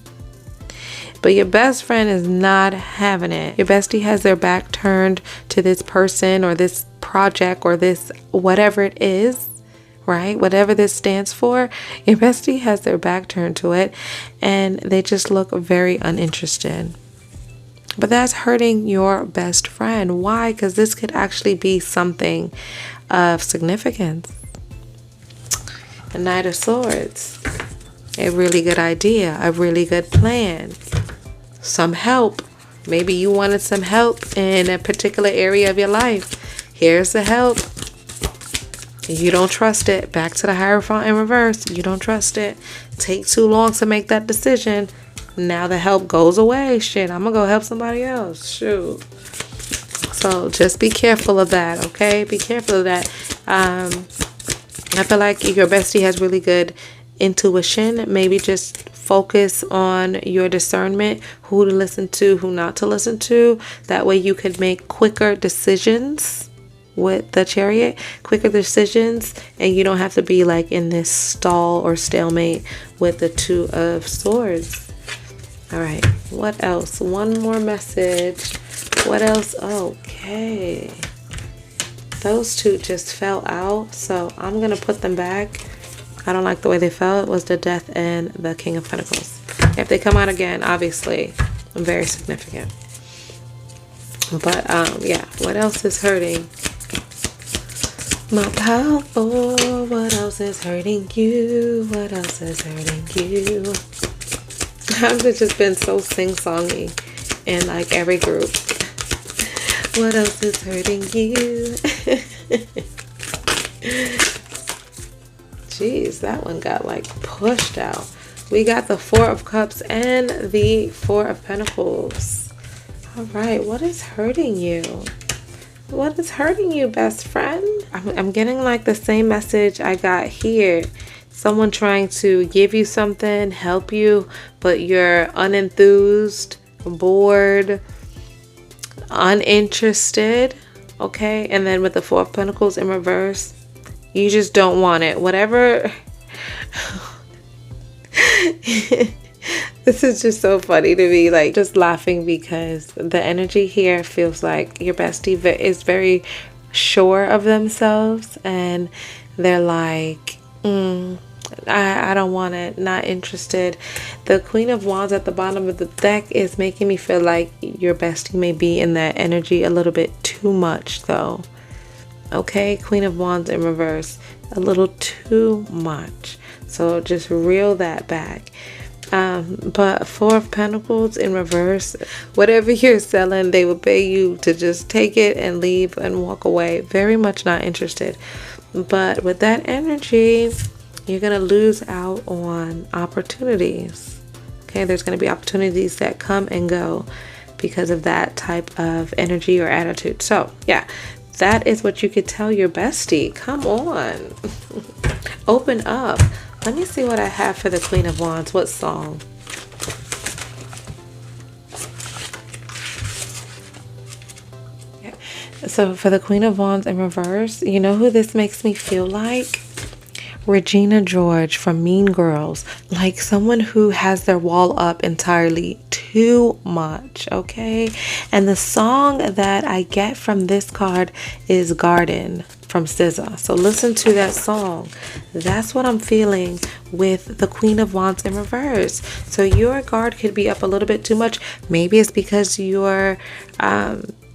But your best friend is not having it. Your bestie has their back turned to this person or this project or this whatever it is, right? Whatever this stands for, your bestie has their back turned to it, and they just look very uninterested. But that's hurting your best friend. Why? Because this could actually be something of significance. The Knight of Swords. A really good idea, a really good plan, some help. Maybe you wanted some help in a particular area of your life. Here's the help. You don't trust it. Back to the Hierophant in reverse. You don't trust it. Take too long to make that decision. Now the help goes away. Shit, I'm gonna go help somebody else. Shoot. So just be careful of that, okay? Be careful of that. I feel like your bestie has really good intuition. Maybe just focus on your discernment, who to listen to, who not to listen to. That way you could make quicker decisions with the Chariot, quicker decisions, and you don't have to be like in this stall or stalemate with the Two of Swords. All right, what else? One more message. What else? Okay, those two just fell out, so I'm gonna put them back. I don't like the way they fell. It was the Death and the King of Pentacles. If they come out again, obviously very significant. But yeah, what else is hurting? My powerful, what else is hurting you? What else is hurting you? I've just been so sing-songy in like every group. What else is hurting you? Jeez, that one got like pushed out. We got the Four of Cups and the Four of Pentacles. All right, what is hurting you? What is hurting you, best friend? I'm getting like the same message I got here. Someone trying to give you something, help you, but you're unenthused, bored, uninterested. Okay, and then with the Four of Pentacles in reverse, you just don't want it. Whatever. This is just so funny to me, like just laughing because the energy here feels like your bestie is very sure of themselves and they're like, I don't want it, not interested. The Queen of Wands at the bottom of the deck is making me feel like your bestie may be in that energy a little bit too much though. Okay, Queen of Wands in reverse, a little too much. So just reel that back. But Four of Pentacles in reverse, whatever you're selling, they will pay you to just take it and leave and walk away. Very much not interested. But with that energy, you're going to lose out on opportunities. Okay, there's going to be opportunities that come and go because of that type of energy or attitude. So yeah, that is what you could tell your bestie. Come on. Open up. Let me see what I have for the Queen of Wands. What song? Yeah. So for the Queen of Wands in reverse, you know who this makes me feel like? Regina George from Mean Girls. Like someone who has their wall up entirely too much, okay? And the song that I get from this card is Garden from SZA. So listen to that song. That's what I'm feeling with the Queen of Wands in reverse. So your guard could be up a little bit too much. Maybe it's because you're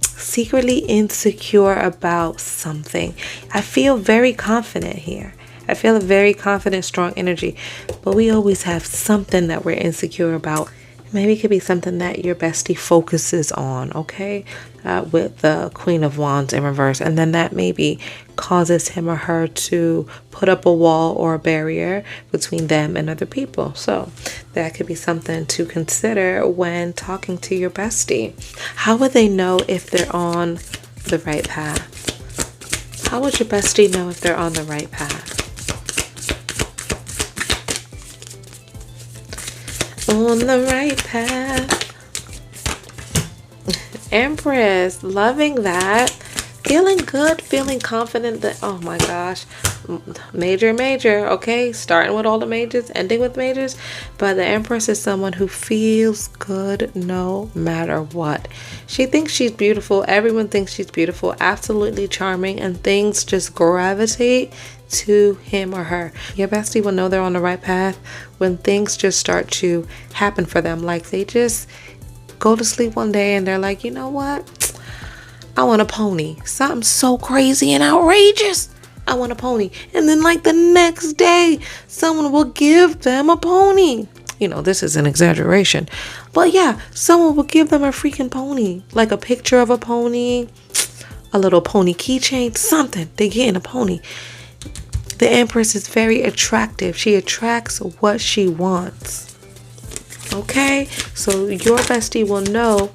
secretly insecure about something. I feel very confident here. I feel a very confident, strong energy, but we always have something that we're insecure about. Maybe it could be something that your bestie focuses on, okay, with the Queen of Wands in reverse. And then that maybe causes him or her to put up a wall or a barrier between them and other people. So that could be something to consider when talking to your bestie. How would they know if they're on the right path? How would your bestie know if they're on the right path? On the right path. Empress, loving that. Feeling good, feeling confident that, oh my gosh, major, okay? Starting with all the majors, ending with majors. But the Empress is someone who feels good no matter what. She thinks she's beautiful. Everyone thinks she's beautiful, absolutely charming, and things just gravitate to him or her. Your bestie will know they're on the right path when things just start to happen for them. Like they just go to sleep one day and they're like, you know what? I want a pony. Something so crazy and outrageous. I want a pony. And then like the next day, someone will give them a pony. You know, this is an exaggeration. But yeah, someone will give them a freaking pony. Like a picture of a pony, a little pony keychain, something. They get in a pony. The Empress is very attractive. She attracts what she wants. Okay? So your bestie will know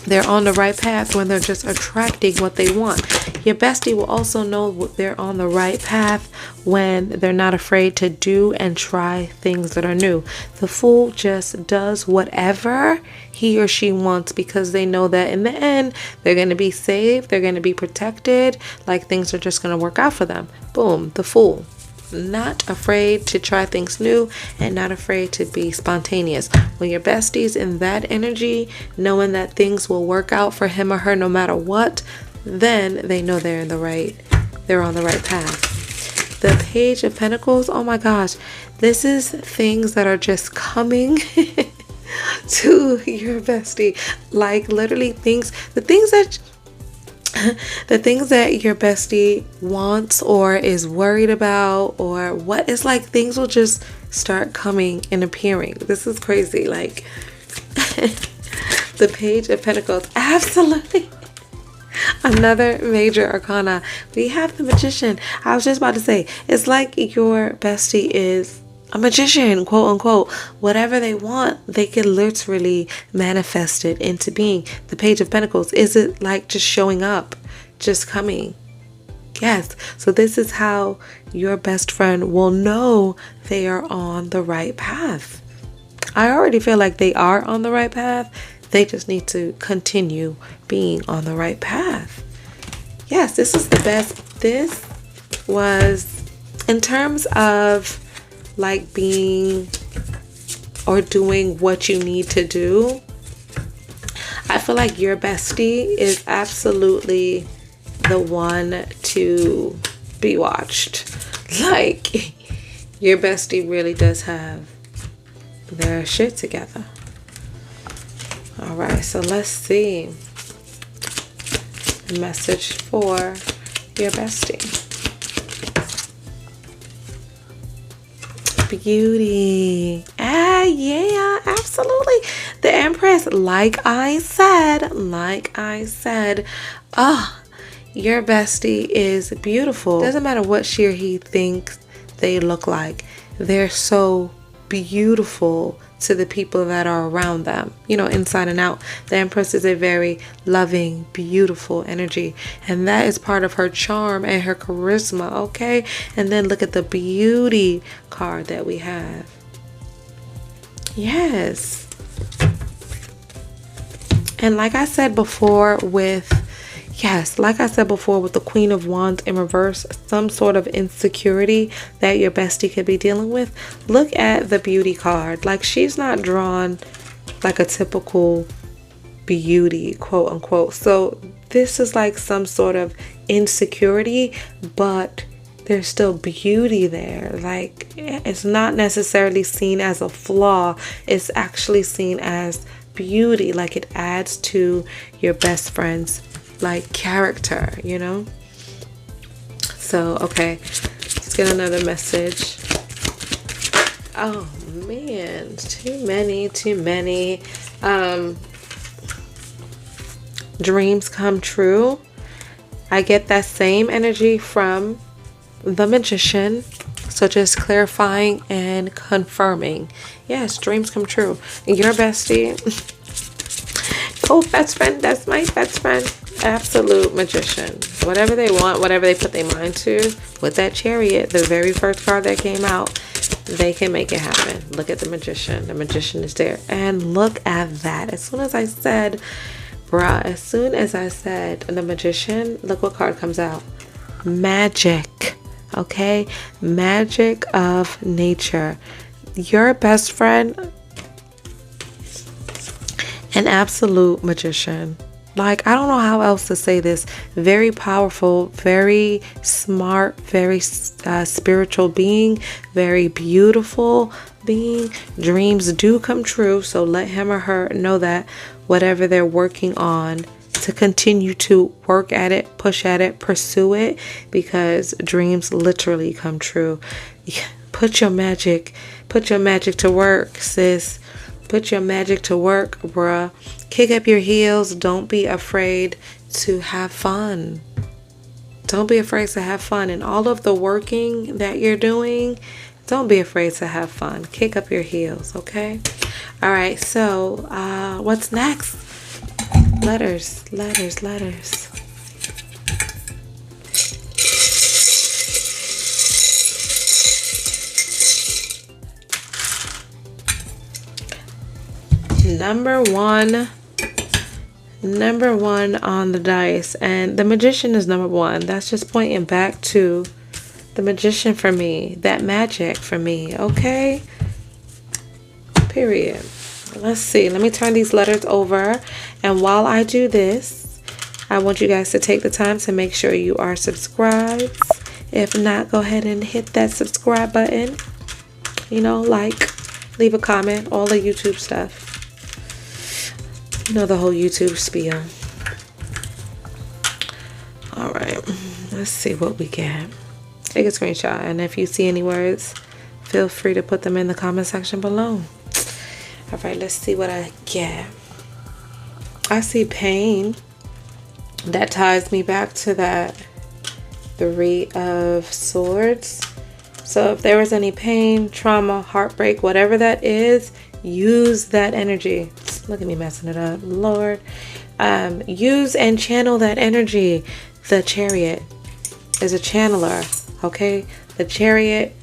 they're on the right path when they're just attracting what they want. Your bestie will also know they're on the right path when they're not afraid to do and try things that are new. The Fool just does whatever he or she wants because they know that in the end, they're going to be saved. They're going to be protected. Like things are just going to work out for them. Boom, the Fool. Not afraid to try things new and not afraid to be spontaneous. When your bestie's in that energy, knowing that things will work out for him or her no matter what, then they know they're on the right path. The Page of Pentacles, oh my gosh, this is things that are just coming to your bestie. Like literally the things that your bestie wants or is worried about, or what is like, things will just start coming and appearing. This is crazy. Like the Page of Pentacles, absolutely. Another major arcana. We have the Magician. I was just about to say, it's like your bestie is a magician, quote unquote. Whatever they want, they can literally manifest it into being. The Page of Pentacles, is it like just showing up, just coming? Yes. So this is how your best friend will know they are on the right path. I already feel like they are on the right path. They just need to continue being on the right path. Yes, this is the best. This was, in terms of like being or doing what you need to do, I feel like your bestie is absolutely the one to be watched. Like your bestie really does have their shit together. All right, so let's see the message for your bestie. Beauty. Yeah, absolutely. The Empress, like I said, your bestie is beautiful. Doesn't matter what she or he thinks they look like. They're so beautiful to the people that are around them, you know, inside and out. The Empress is a very loving, beautiful energy, and that is part of her charm and her charisma. Okay, and then look at the Beauty card that we have. Yes, and like I said before with the Queen of Wands in reverse, some sort of insecurity that your bestie could be dealing with. Look at the Beauty card. Like, she's not drawn like a typical beauty, quote unquote. So this is like some sort of insecurity, but there's still beauty there. Like, it's not necessarily seen as a flaw. It's actually seen as beauty. Like, it adds to your best friend's like character, you know. So okay, let's get another message. Oh man, too many. Dreams come true. I get that same energy from the Magician, so just clarifying and confirming. Yes, dreams come true. Your bestie, oh, best friend, that's my best friend. Absolute magician. Whatever they want, whatever they put their mind to, with that Chariot, the very first card that came out, they can make it happen. Look at the Magician. The Magician is there. And look at that. As soon as I said the Magician, look what card comes out. Magic. Okay? Magic of nature. Your best friend, an absolute magician. Like, I don't know how else to say this. Very powerful, very smart, very spiritual being, very beautiful being. Dreams do come true, so let him or her know that whatever they're working on, to continue to work at it, push at it, pursue it, because dreams literally come true. Put your magic to work, sis. Put your magic to work, bruh. Kick up your heels. Don't be afraid to have fun. Don't be afraid to have fun. And all of the working that you're doing, don't be afraid to have fun. Kick up your heels, okay? All right, so what's next? Letters, letters, letters. Number one on the dice, and the Magician is number one. That's just pointing back to the Magician for me, that magic for me, okay? Period. Let's see, let me turn these letters over, and while I do this, I want you guys to take the time to make sure you are subscribed. If not, go ahead and hit that subscribe button, you know, like, leave a comment, all the YouTube stuff. You know, the whole YouTube spiel. All right, let's see what we get. Take a screenshot, and if you see any words, feel free to put them in the comment section below. All right, let's see what I get. I see pain. That ties me back to that 3 of Swords. So if there was any pain, trauma, heartbreak, whatever that is, use that energy. Look at me messing it up, Lord. Use and channel that energy. The Chariot is a channeler, okay? The Chariot,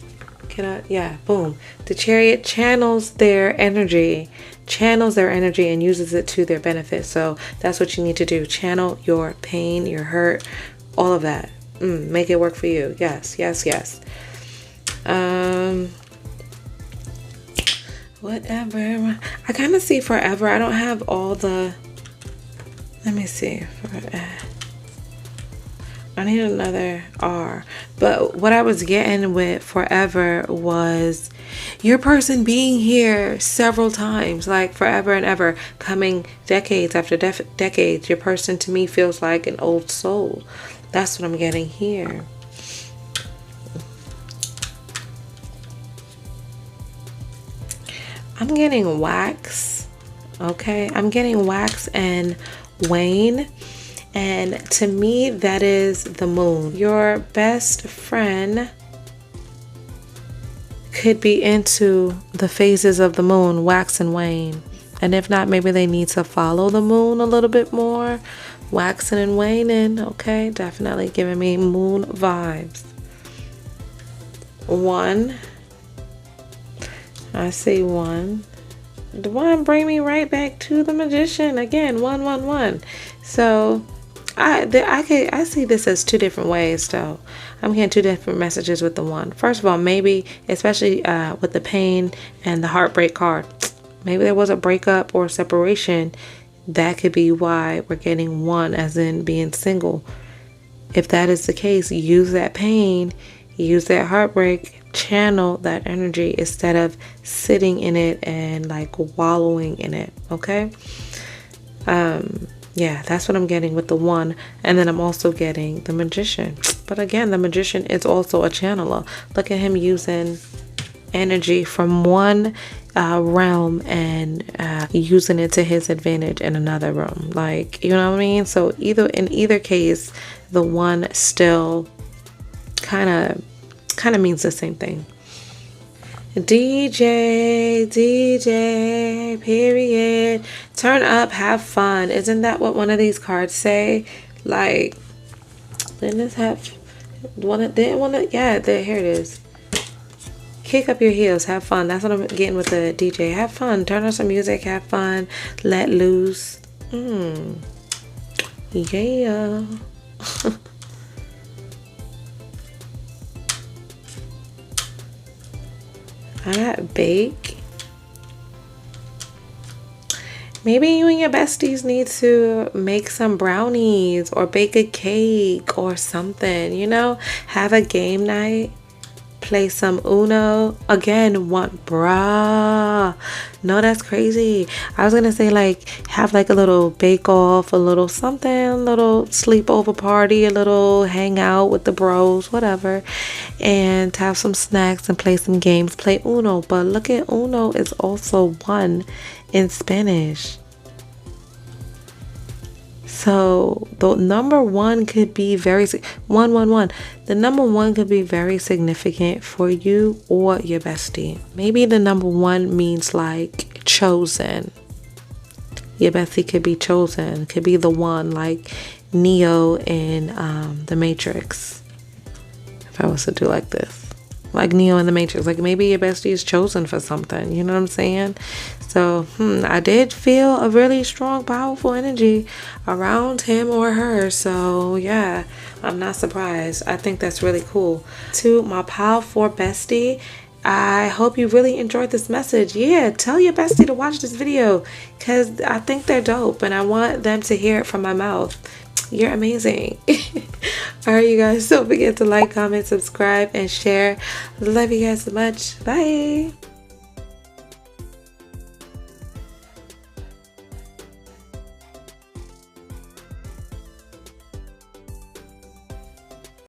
boom. The Chariot channels their energy, and uses it to their benefit. So that's what you need to do. Channel your pain, your hurt, all of that. Make it work for you. Yes, yes, yes. Whatever. I kind of see forever. I don't have all the... Let me see. I need another R. But what I was getting with forever was your person being here several times, like forever and ever, coming decades after decades. Your person to me feels like an old soul. That's what I'm getting here. I'm getting wax, okay? I'm getting wax and wane, and to me that is the moon. Your best friend could be into the phases of the moon, wax and wane, and if not, maybe they need to follow the moon a little bit more. Waxing and waning, okay? Definitely giving me moon vibes. 1. I see 1. The 1 bring me right back to the Magician again. 1, 1, 1. So I see this as 2 different ways. So I'm getting 2 different messages with the 1. First of all, maybe especially with the pain and the heartbreak card, maybe there was a breakup or separation. That could be why we're getting 1, as in being single. If that is the case, use that pain, use that heartbreak, channel that energy instead of sitting in it and like wallowing in it, okay? Yeah, that's what I'm getting with the 1. And then I'm also getting the Magician. But again, the Magician is also a channeler. Look at him using energy from one realm and using it to his advantage in another realm. Like, you know what I mean? So in either case, the 1 still kind of means the same thing. DJ, period. Turn up, have fun. Isn't that what one of these cards say? Like, didn't this have yeah, here it is. Kick up your heels, have fun. That's what I'm getting with the DJ. Have fun. Turn on some music, have fun. Let loose. Yeah. I got bake. Maybe you and your besties need to make some brownies or bake a cake or something, you know? Have a game night. Play some Uno. Again, bruh. No, that's crazy. I was gonna say like have like a little bake off, a little something, a little sleepover party, a little hangout with the bros, whatever, and have some snacks and play some games. Play Uno. But look at Uno is also 1 in Spanish. So the number one could be very the number one could be very significant for you or your bestie. Maybe the number one means like chosen. Your bestie could be chosen, could be the one, like Neo in the Matrix. If I was to do like this, like Neo in the Matrix, like maybe your bestie is chosen for something, you know what I'm saying? So I did feel a really strong, powerful energy around him or her. So yeah, I'm not surprised. I think that's really cool. To my pile 4 bestie, I hope you really enjoyed this message. Yeah, tell your bestie to watch this video because I think they're dope and I want them to hear it from my mouth. You're amazing. Alright, you guys, don't forget to like, comment, subscribe, and share. Love you guys so much. Bye.